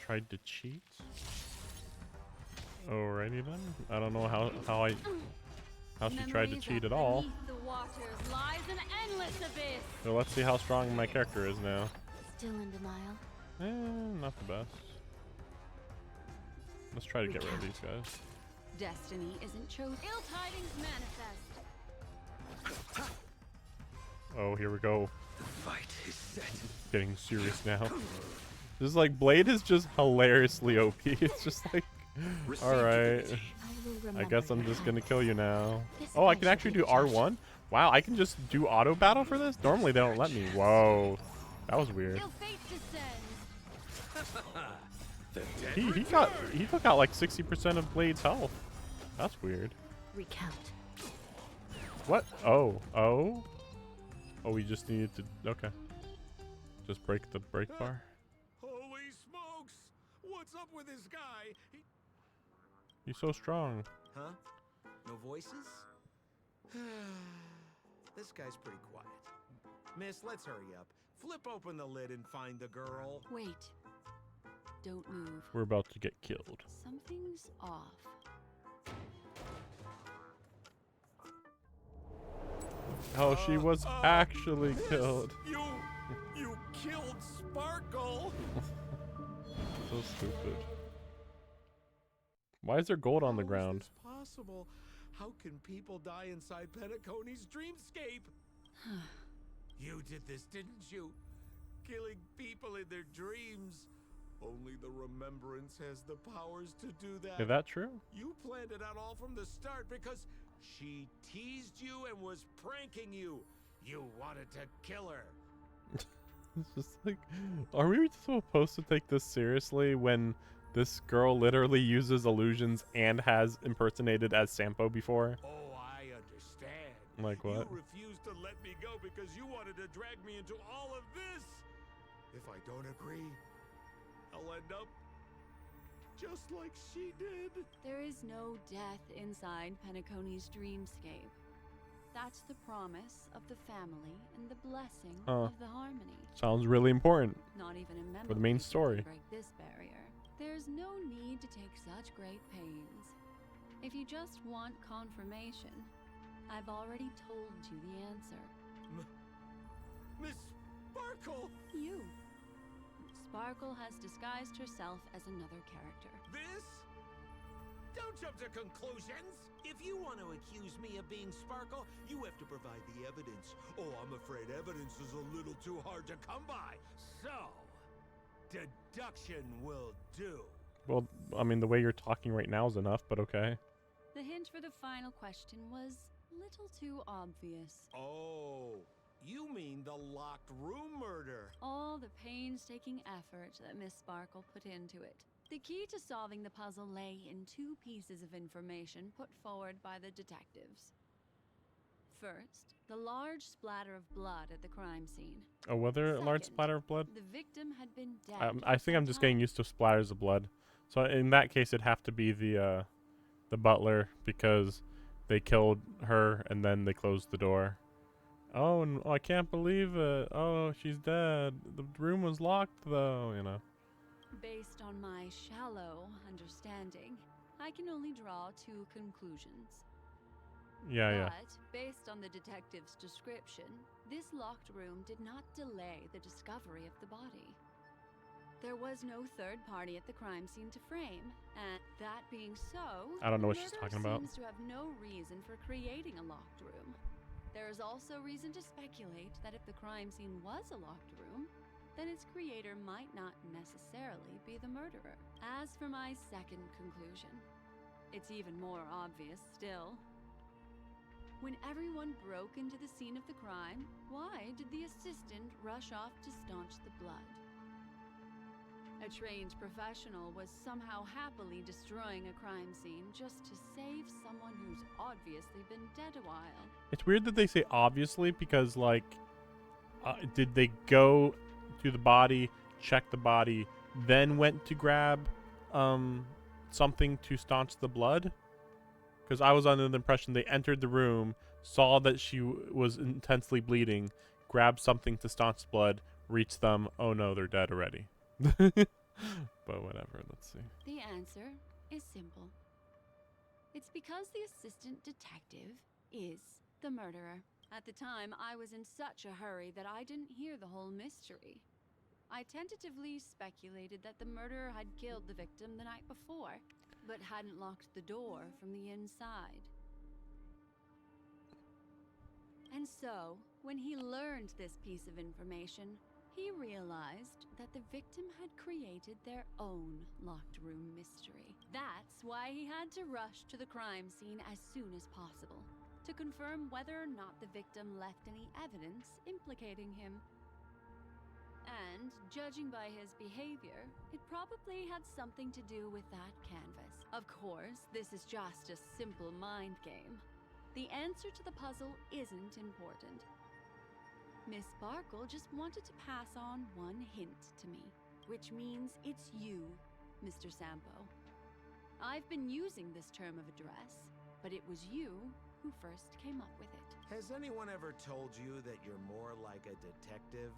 Tried to cheat? Alrighty then. I don't know how she tried to Memories cheat of at all. beneath the waters lies an endless abyss. So let's see how strong my character is now. Still in denial. Not the best. Let's try to get rid of these guys. Destiny isn't chosen. Ill tidings manifest. Oh, here we go. The fight is set. Getting serious now. This is like Blade is just hilariously OP. It's just like, all right. I guess I'm just gonna kill you now. Oh, I can actually do R1. Wow, I can just do auto battle for this. Normally they don't let me. Whoa, that was weird. Ill fate descends. He took out like 60% of Blade's health. That's weird. Recount. What? Oh. We just needed to. Okay. Just break the break bar. Holy smokes! What's up with this guy? He's so strong. Huh? No voices? This guy's pretty quiet. Miss, let's hurry up. Flip open the lid and find the girl. Wait. Don't move. We're about to get killed. Something's off. Oh, she was actually Miss, killed. You killed Sparkle. So stupid. Why is there gold on the How is ground? this possible? How can people die inside Penacony's dreamscape? You did this, didn't you? Killing people in their dreams. Only the Remembrance has the powers to do that. Is that true? You planned it out all from the start because she teased you and was pranking you. You wanted to kill her. It's just like, are we supposed to take this seriously when this girl literally uses illusions and has impersonated as Sampo before? Oh, I understand. Like what? You refused to let me go because you wanted to drag me into all of this. If I don't agree, I'll end up just like she did. There is no death inside Penacony's dreamscape. That's the promise of the family and the blessing of the harmony. Sounds really important. Not even a member For the main can story. break this barrier. There's no need to take such great pains. If you just want confirmation, I've already told you the answer. Miss Sparkle! You. Sparkle has disguised herself as another character. This? Don't jump to conclusions! If you want to accuse me of being Sparkle, you have to provide the evidence. Oh, I'm afraid evidence is a little too hard to come by. So, deduction will do. Well, I mean, the way you're talking right now is enough, but okay. The hint for the final question was little too obvious. Oh, you mean the locked room murder? All the painstaking effort that Miss Sparkle put into it. The key to solving the puzzle lay in 2 pieces of information put forward by the detectives. First, the large splatter of blood at the crime scene. Oh, were there a large Second, splatter of blood? The victim had been dead. I think I'm just getting used to splatters of blood. So in that case, it'd have to be the butler because they killed her and then they closed the door. Oh, I can't believe it. Oh, she's dead. The room was locked though, you know. Based on my shallow understanding, I can only draw 2 conclusions. Yeah. But, based on the detective's description, this locked room did not delay the discovery of the body. There was no third party at the crime scene to frame, and that being so, I don't know the what she's murderer talking about. seems to have no reason for creating a locked room. There is also reason to speculate that if the crime scene was a locked room, then its creator might not necessarily be the murderer. As for my second conclusion, it's even more obvious still. When everyone broke into the scene of the crime, why did the assistant rush off to staunch the blood? A trained professional was somehow happily destroying a crime scene just to save someone who's obviously been dead a while. It's weird that they say obviously because, like, did they go to the body, check the body, then went to grab something to staunch the blood? Because I was under the impression they entered the room, saw that she was intensely bleeding, grabbed something to staunch the blood, reached them. Oh no, they're dead already. But whatever, let's see. The answer is simple. It's because the assistant detective is the murderer. At the time, I was in such a hurry that I didn't hear the whole mystery. I tentatively speculated that the murderer had killed the victim the night before, but hadn't locked the door from the inside. And so, when he learned this piece of information, he realized that the victim had created their own locked room mystery. That's why he had to rush to the crime scene as soon as possible, to confirm whether or not the victim left any evidence implicating him. And, judging by his behavior, it probably had something to do with that canvas. Of course, this is just a simple mind game. The answer to the puzzle isn't important. Miss Sparkle just wanted to pass on one hint to me, which means it's you, Mr. Sampo. I've been using this term of address, but it was you who first came up with it. Has anyone ever told you that you're more like a detective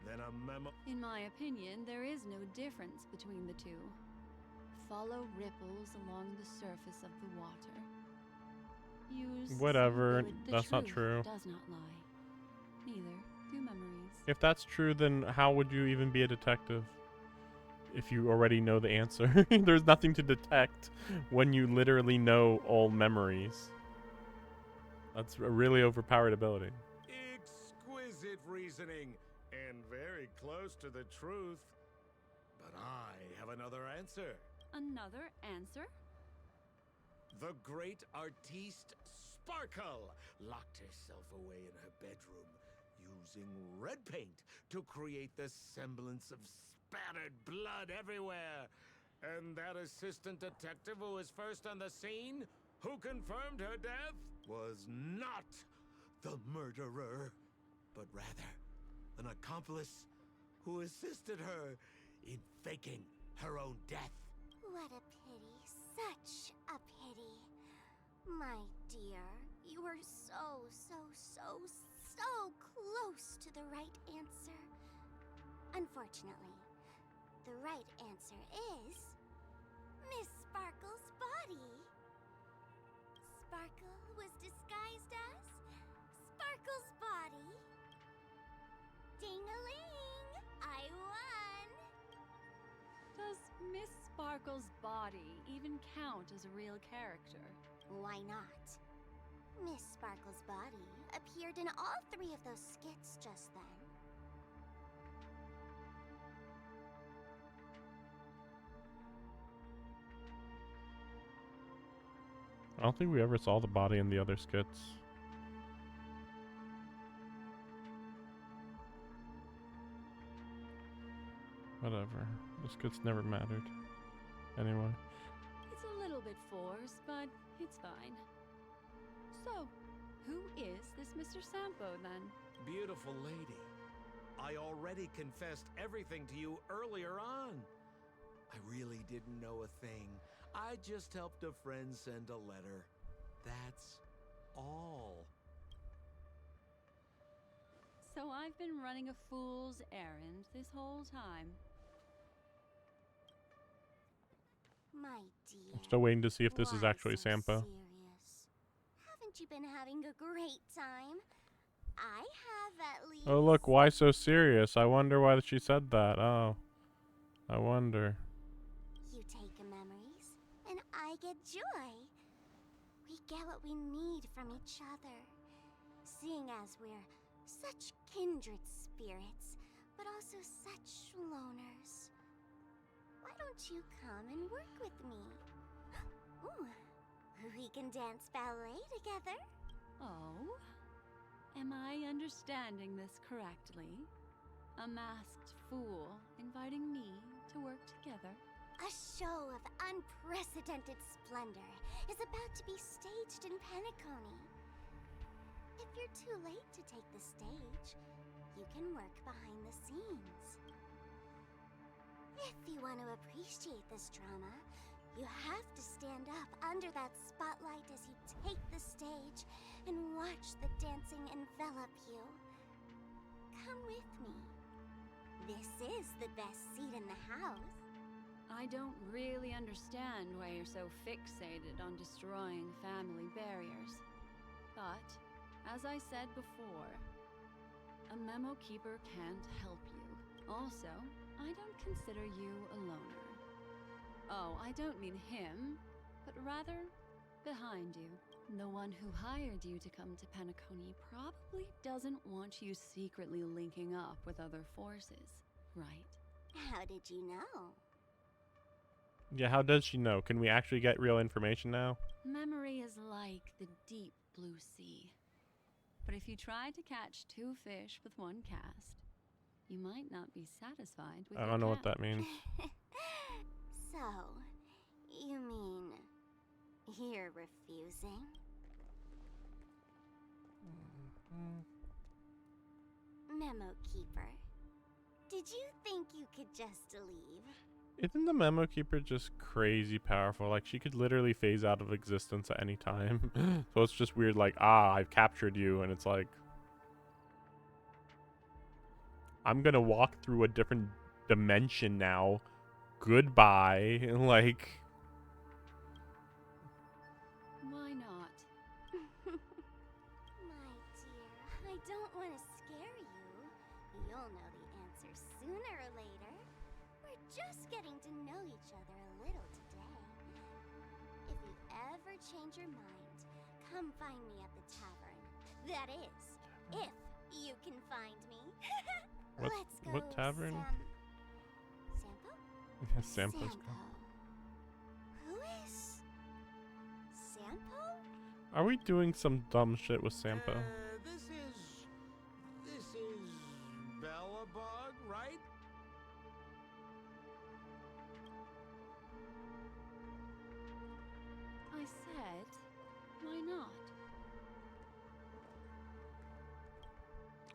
than a memo? In my opinion, there is no difference between the two. Follow ripples along the surface of the water. Use Whatever, some good, the that's not truth true. does not lie. Neither do memories. If that's true, then how would you even be a detective? If you already know the answer. There's nothing to detect when you literally know all memories. That's a really overpowered ability. Exquisite reasoning, and very close to the truth. But I have another answer. Another answer? The great artiste Sparkle locked herself away in her bedroom using red paint to create the semblance of spattered blood everywhere. And that assistant detective who was first on the scene, who confirmed her death, was not the murderer, but rather an accomplice who assisted her in faking her own death. What a pity. Such a pity. My dear, you were so close to the right answer. Unfortunately, the right answer is Miss Sparkle's body. Sparkle was disguised as Sparkle's body. Ding-a-ling! I won! Does Miss Sparkle's body even count as a real character? Why not? Miss Sparkle's body appeared in all 3 of those skits just then. I don't think we ever saw the body in the other skits. Whatever. The skits never mattered. Anyway. It's a little bit forced, but it's fine. So, who is this Mr. Sampo, then? Beautiful lady, I already confessed everything to you earlier on. I really didn't know a thing. I just helped a friend send a letter. That's all. So I've been running a fool's errand this whole time. My dear. I'm still waiting to see if this is why actually so Sampo. serious? Haven't Haven't you been having a great time? I have at least. Oh, look, why so serious? I wonder why she said that. Oh, I wonder. You take memories, and I get joy. We get what we need from each other. Seeing as we're such kindred spirits, but also such loners. Why don't you come and work with me? Ooh, we can dance ballet together. Oh? Am I understanding this correctly? A masked fool inviting me to work together? A show of unprecedented splendor is about to be staged in Penacony. If you're too late to take the stage, you can work behind the scenes. If you want to appreciate this drama, you have to stand up under that spotlight as you take the stage and watch the dancing envelop you. Come with me. This is the best seat in the house. I don't really understand why you're so fixated on destroying family barriers. But, as I said before, a memo keeper can't help you. Also, I don't consider you a loner. Oh, I don't mean him, but rather behind you. The one who hired you to come to Penacony probably doesn't want you secretly linking up with other forces, right? How did you know? Yeah, how does she know? Can we actually get real information now? Memory is like the deep blue sea. But if you try to catch 2 fish with 1 cast, you might not be satisfied with I don't know what that means. So, you mean you're refusing? Memo Keeper, did you think you could just leave? Isn't the memo keeper just crazy powerful? Like, she could literally phase out of existence at any time. So it's just weird, like, I've captured you, and it's like, I'm gonna walk through a different dimension now. Goodbye. Like, Why not? My dear, I don't want to scare you. You'll know the answer sooner or later. We're just getting to know each other a little today. If you ever change your mind, come find me at the tavern. That is, if you can find me. Let's go. what tavern? Sampo? Sampo's Sampo. Who is Sampo? Are we doing some dumb shit with Sampo? This is Bellabog, right? I said, why not?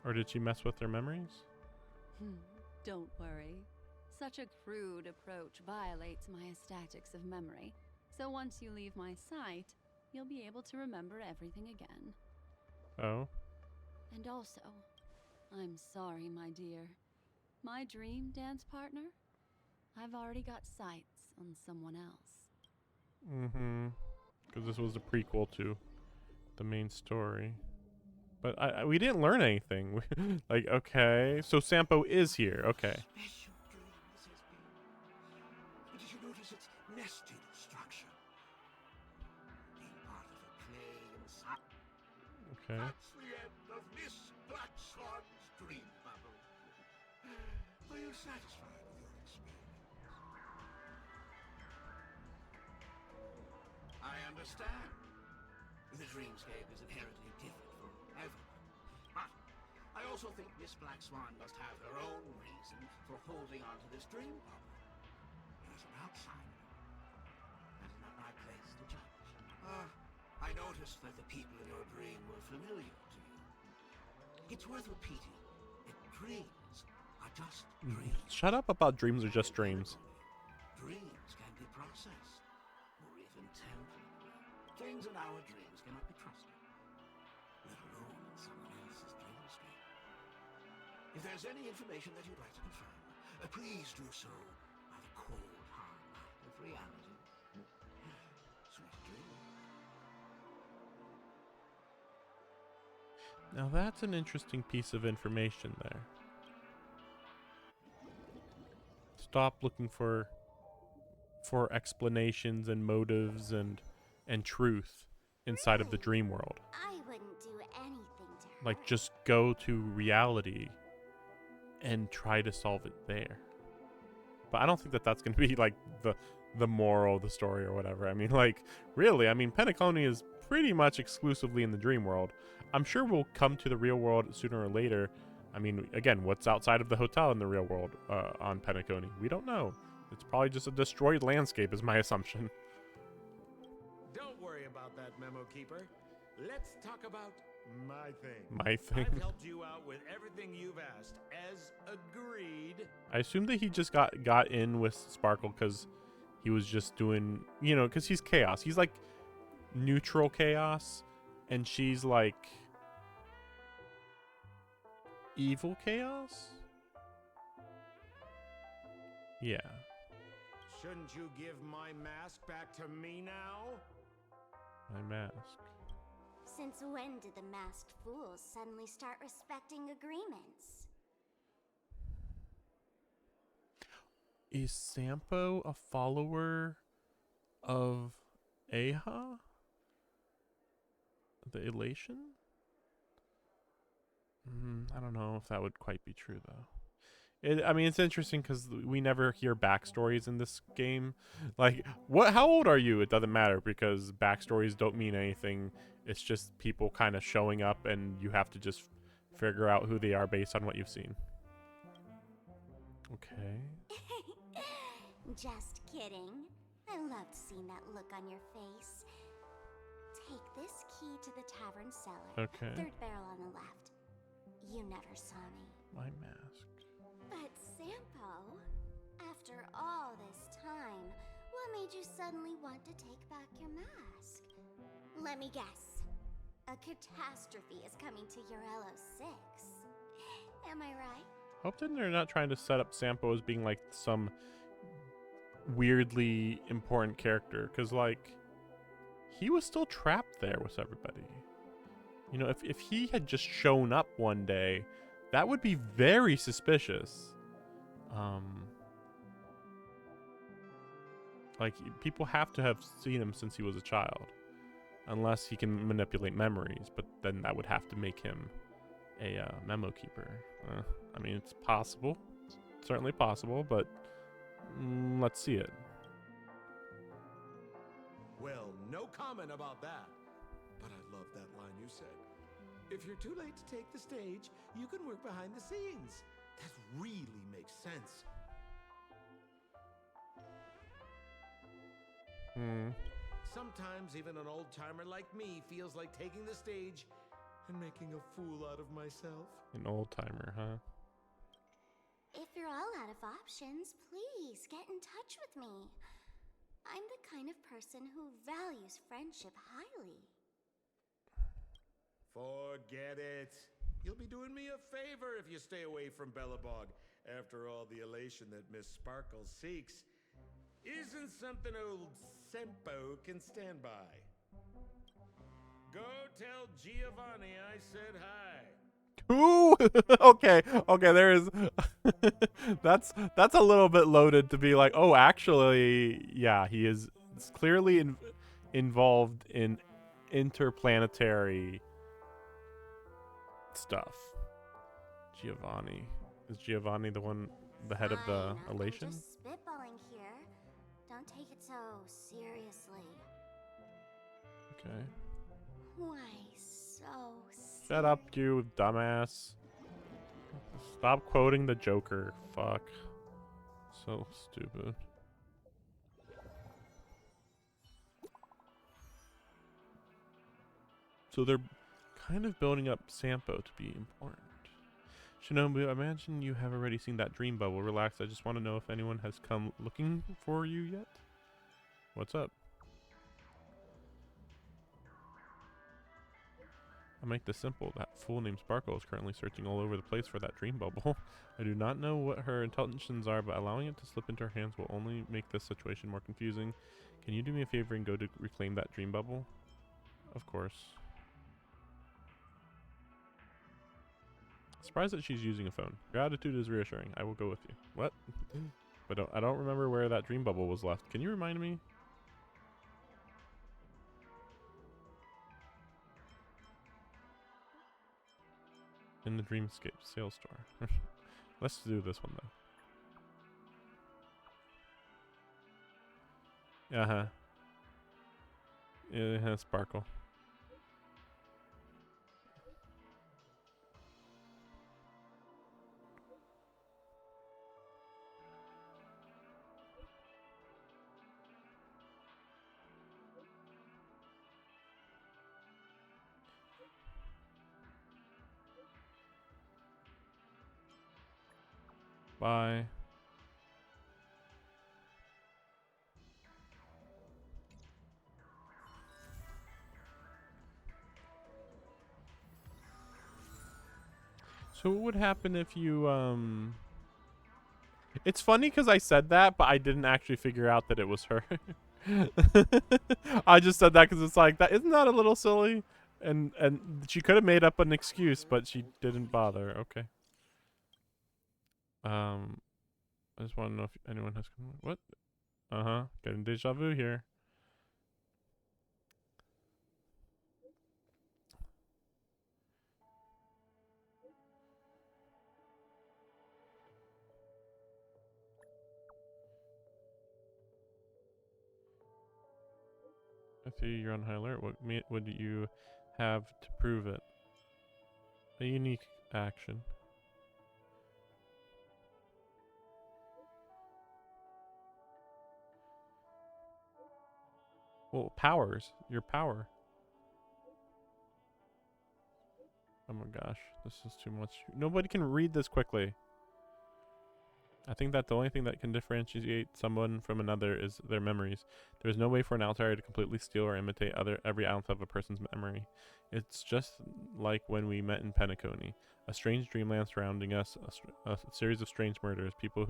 Or did she mess with their memories? Don't worry. Such a crude approach violates my statics of memory. So once you leave my sight, you'll be able to remember everything again. Oh? And also, I'm sorry, my dear. My dream dance partner? I've already got sights on someone else. Mm-hmm. Because this was a prequel to the main story. But we didn't learn anything. Like, okay. So Sampo is here. Okay. Special dream this has been. But did you notice its nested structure? Being part of a play inside. Okay. That's the end of Miss Black Swan's dream bubble. Are you satisfied with your experience? I understand. The dreamscape is inherently different for everyone. But I also think Miss Black Swan must have her own reason for holding on to this dream bubble. As an outsider, that is not my place to judge. I noticed that the people in your dream were familiar to you. It's worth repeating that dreams are just dreams. Shut up about dreams are just dreams. Dreams can be processed, or even tempered. Things in our dreams cannot be trusted, let alone in someone else's dreamscape. If there's any information that you'd like to confirm, please do so by the cold, hard light of reality. Sweet dreams. Now that's an interesting piece of information there. Stop looking for explanations and motives and truth inside of the dream world. I wouldn't do anything to her. Like, just go to reality and try to solve it there. But I don't think that that's going to be like the moral of the story or whatever. I mean, like, really, I mean, Penacony is pretty much exclusively in the dream world. I'm sure we'll come to the real world sooner or later. I mean, again, what's outside of the hotel in the real world on Penacony? We don't know. It's probably just a destroyed landscape is my assumption. Don't worry about that, Memo Keeper. Let's talk about my thing. My thing. I've helped you out with everything you've asked, as agreed. I assume that he just got in with Sparkle because he was just doing, you know, because he's chaos. He's like neutral chaos, and she's like evil chaos. Yeah. Shouldn't you give my mask back to me now? My mask. Since when did the masked fools suddenly start respecting agreements? Is Sampo a follower of Aha? The Elation? I don't know if that would quite be true, though. I mean, it's interesting because we never hear backstories in this game. Like, how old are you? It doesn't matter because backstories don't mean anything. It's just people kind of showing up and you have to just figure out who they are based on what you've seen. Okay. Just kidding. I loved seeing that look on your face. Take this key to the tavern cellar. Okay. Third barrel on the left. You never saw me. My mask. But Sampo, after all this time, what made you suddenly want to take back your mask? Let me guess. A catastrophe is coming to Urello 6. Am I right? Hope that they're not trying to set up Sampo as being like some weirdly important character, because like he was still trapped there with everybody. You know, if he had just shown up one day, that would be very suspicious. Like, people have to have seen him since he was a child, unless he can manipulate memories, but then that would have to make him a memo keeper. I mean, it's possible, certainly possible, but let's see it. Well, no comment about that. But I love that line you said. If you're too late to take the stage, you can work behind the scenes. That really makes sense. Sometimes even an old-timer like me feels like taking the stage and making a fool out of myself. An old-timer, huh? If you're all out of options, please get in touch with me. I'm the kind of person who values friendship highly. Forget it. You'll be doing me a favor if you stay away from Bellabog. After all, the elation that Miss Sparkle seeks isn't something old Sempo can stand by. Go tell Giovanni I said hi. Ooh, okay, there is that's a little bit loaded to be like, oh, actually, yeah, he is clearly involved in interplanetary stuff. Giovanni. Is Giovanni the head of the elation? I'm just spitballing here. Don't take it so seriously. Okay. Why so serious? Shut up, you dumbass. Stop quoting the Joker. Fuck. So stupid. So they're kind of building up Sampo to be important. Shinobu, I imagine you have already seen that dream bubble. Relax, I just want to know if anyone has come looking for you yet. What's up? I'll make this simple. That fool named Sparkle is currently searching all over the place for that dream bubble. I do not know what her intentions are, but allowing it to slip into her hands will only make this situation more confusing. Can you do me a favor and go to reclaim that dream bubble? Of course. Surprised that she's using a phone. Your attitude is reassuring. I will go with you. What? But I don't remember where that dream bubble was left. Can you remind me? In the Dreamscape sales store. Let's do this one though. Uh-huh. It has sparkle. Bye. So what would happen if you, It's funny because I said that, but I didn't actually figure out that it was her. I just said that because it's like, that isn't that a little silly? And she could have made up an excuse, but she didn't bother. Okay. I just want to know if anyone has... What? Uh-huh. Getting deja vu here. I see you're on high alert. What would you have to prove it? A unique action. Well, powers. Your power. Oh my gosh. This is too much. Nobody can read this quickly. I think that the only thing that can differentiate someone from another is their memories. There is no way for an outsider to completely steal or imitate every ounce of a person's memory. It's just like when we met in Penacony. A strange dreamland surrounding us, a series of strange murders, people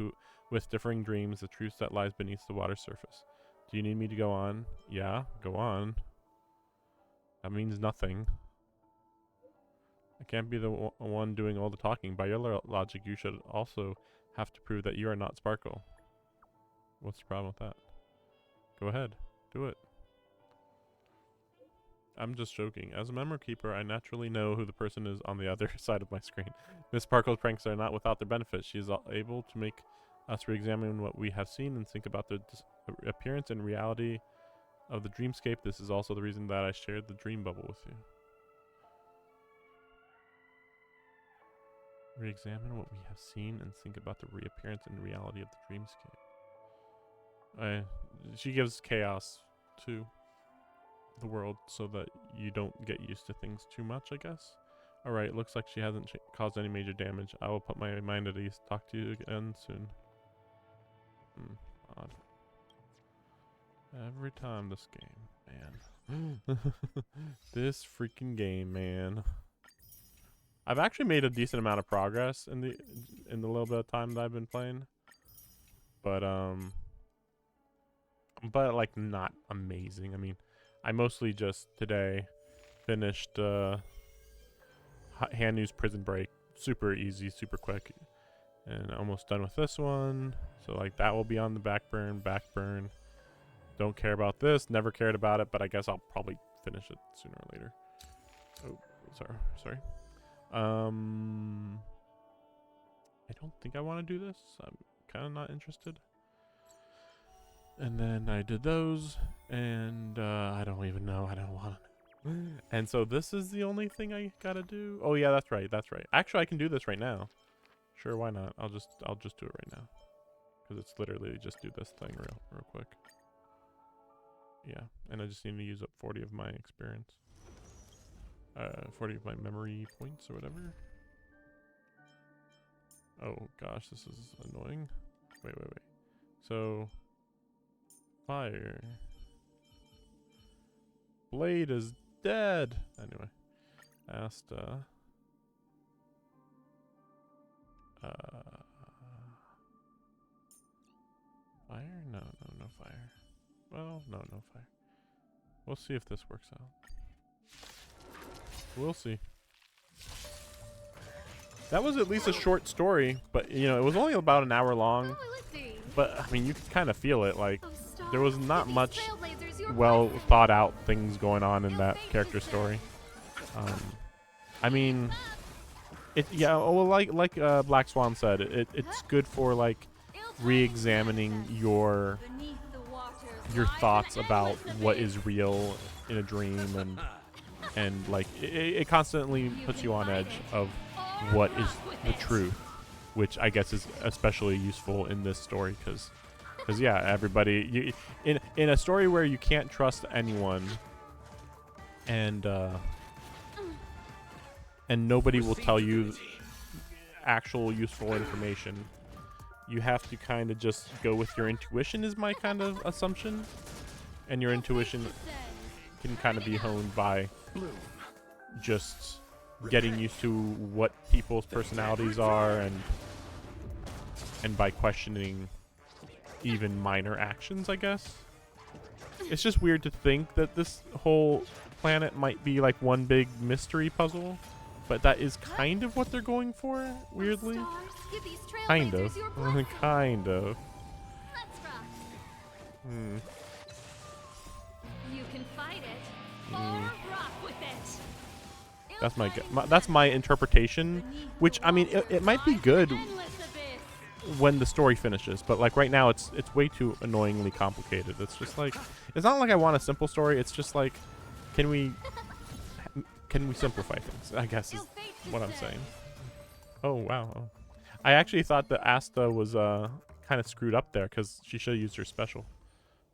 with differing dreams, the truth that lies beneath the water's surface. Do you need me to go on? Yeah, go on. That means nothing. I can't be the one doing all the talking. By your logic, you should also have to prove that you are not Sparkle. What's the problem with that? Go ahead. Do it. I'm just joking. As a memory keeper, I naturally know who the person is on the other side of my screen. Miss Sparkle's pranks are not without their benefits. She is able to make us re-examine what we have seen and think about the appearance and reality of the dreamscape. This is also the reason that I shared the dream bubble with you. Re-examine what we have seen and think about the reappearance and reality of the dreamscape. She gives chaos to the world so that you don't get used to things too much, I guess. Alright, looks like she hasn't caused any major damage. I will put my mind at ease. Talk to you again soon. Odd. Every time this game, man. This freaking game, man. I've actually made a decent amount of progress in the little bit of time that I've been playing. But like not amazing. I mean, I mostly just today finished Hanu's Prison Break. Super easy, super quick. And almost done with this one. So like that will be on the back burn. Don't care about this, never cared about it, but I guess I'll probably finish it sooner or later. Oh, sorry. I don't think I want to do this. I'm kind of not interested. And then I did those, and I don't even know. I don't want to. And so this is the only thing I gotta do. Oh yeah, that's right. Actually, I can do this right now. Sure, why not? I'll just do it right now, because it's literally just do this thing real quick. Yeah, and I just need to use up 40 of my experience. 40 of my memory points or whatever. Oh gosh, this is annoying. Wait. So, fire. Blade is dead. Anyway, Asta. Fire? No fire. Well, no fire. We'll see if this works out. We'll see. That was at least a short story, but you know, it was only about an hour long. Oh, let's see. But I mean, you could kind of feel it. Like, Oh, stars, there was not give these much trailblazers your well blessing. thought out things going on in They'll that thank you, character sir. story. I mean, yeah. Well, like Black Swan said, it's good for like re-examining your Beneath the waters your lies an thoughts about endless what abyss. is real in a dream, and like it constantly puts you on edge of what is the truth, which I guess is especially useful in this story because yeah, everybody in a story where you can't trust anyone and nobody will tell you actual useful information. You have to kind of just go with your intuition is my kind of assumption, and your intuition can kind of be honed by just getting used to what people's personalities are and by questioning even minor actions, I guess. It's just weird to think that this whole planet might be like one big mystery puzzle, but that is kind of what they're going for, weirdly. Stars, give these Kind trailblazers of. your blessing. Kind of. Let's rock. Hmm. You can fight it Mm. or rock with it. That's that's my interpretation, which I mean it might be good Endless abyss. when the story finishes, but like right now it's way too annoyingly complicated. It's just like it's not like I want a simple story. It's just like can we simplify things? I guess is what I'm saying. Oh wow. Oh. I actually thought that Asta was kind of screwed up there because she should have used her special,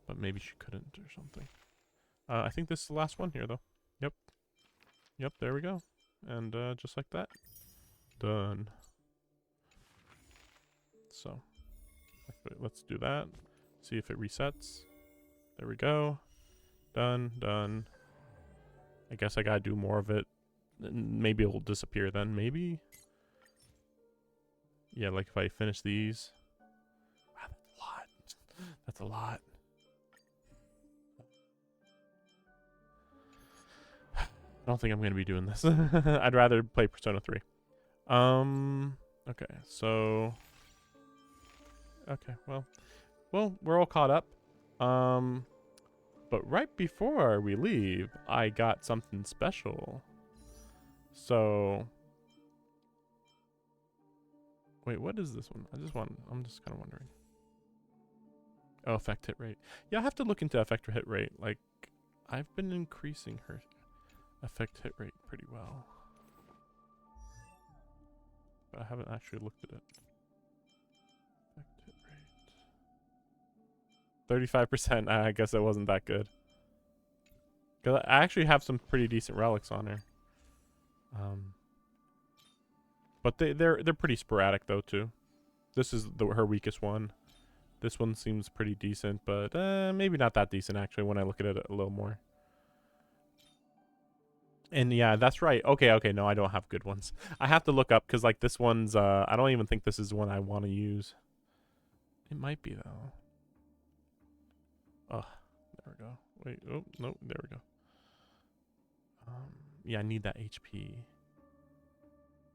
but maybe she couldn't or something. I think this is the last one here though. Yep, there we go. And just like that. Done. So, let's do that. See if it resets. There we go. Done, done. I guess I gotta do more of it. Maybe it will disappear then, maybe? Yeah, like if I finish these. Wow, that's a lot. That's a lot. I don't think I'm going to be doing this. I'd rather play Persona 3. Okay, so... Okay, well, we're all caught up. But right before we leave, I got something special. So... Wait, what is this one? I'm just kind of wondering. Oh, effect hit rate. Yeah, I have to look into effect hit rate. Like, I've been increasing her effect hit rate pretty well, but I haven't actually looked at it. Effect hit rate 35%. I guess it wasn't that good. Cause I actually have some pretty decent relics on her. But they're pretty sporadic though too. This is her weakest one. This one seems pretty decent, but maybe not that decent actually when I look at it a little more. And yeah, that's right. Okay, no, I don't have good ones. I have to look up because like this one's I don't even think this is one I want to use. It might be though. Oh, there we go. Wait, oh no, there we go. Yeah, I need that HP.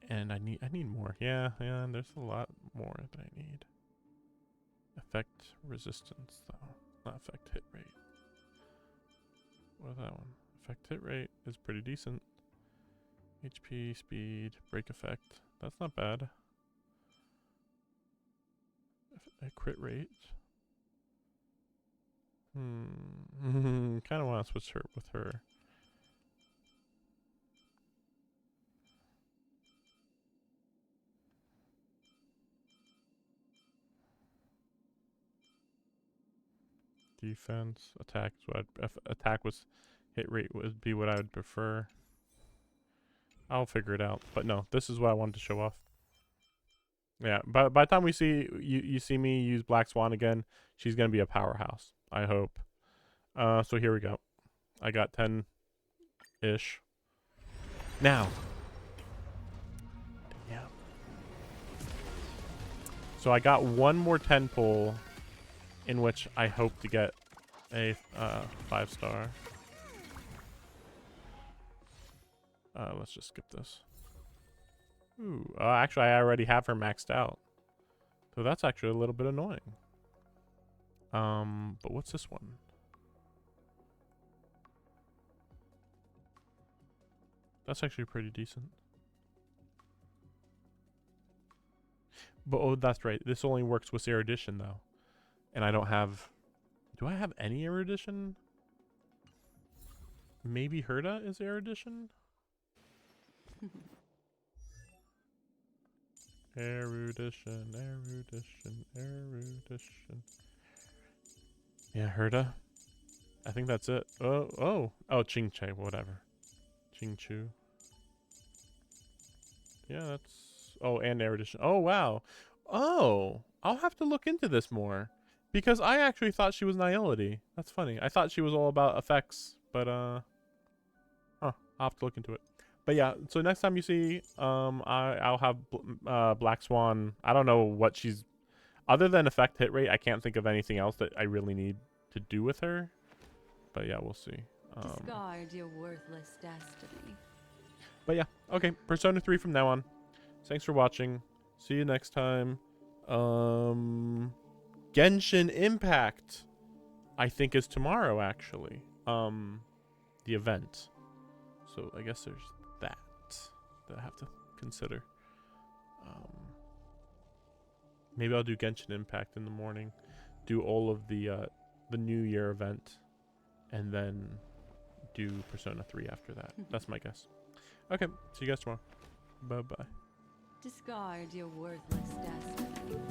And I need more. Yeah, there's a lot more that I need. Effect resistance though, not effect hit rate. What is that one? Effect hit rate is pretty decent. HP, speed, break effect. That's not bad. A crit rate. Kind of want to switch her with her. Defense, attack. So attack was hit rate would be what I would prefer. I'll figure it out. But no, this is what I wanted to show off. Yeah, by the time we see you see me use Black Swan again, she's gonna be a powerhouse. I hope. So here we go. I got 10-ish. Now. Yeah. So I got one more 10 pull, in which I hope to get a 5-star. Let's just skip this. Ooh, actually, I already have her maxed out. So that's actually a little bit annoying. But what's this one? That's actually pretty decent. But oh, that's right. This only works with erudition though. And I don't have... Do I have any erudition? Maybe Herda is erudition? Erudition, erudition, erudition. Yeah, Herda. I think that's it. Oh, Ching Che, whatever. Ching Chu. Yeah, that's... Oh, and erudition. Oh, wow. Oh, I'll have to look into this more. Because I actually thought she was Nihility. That's funny. I thought she was all about effects, but, Huh, I'll have to look into it. But yeah, so next time you see, I'll have Black Swan. I don't know what she's... Other than effect hit rate, I can't think of anything else that I really need to do with her. But yeah, we'll see. Discard your worthless destiny. But yeah, okay. Persona 3 from now on. Thanks for watching. See you next time. Genshin Impact, I think, is tomorrow, actually. The event. So I guess there's that I have to consider. Maybe I'll do Genshin Impact in the morning. Do all of the New Year event. And then do Persona 3 after that. That's my guess. Okay, see you guys tomorrow. Bye-bye. Discard your worthless destiny.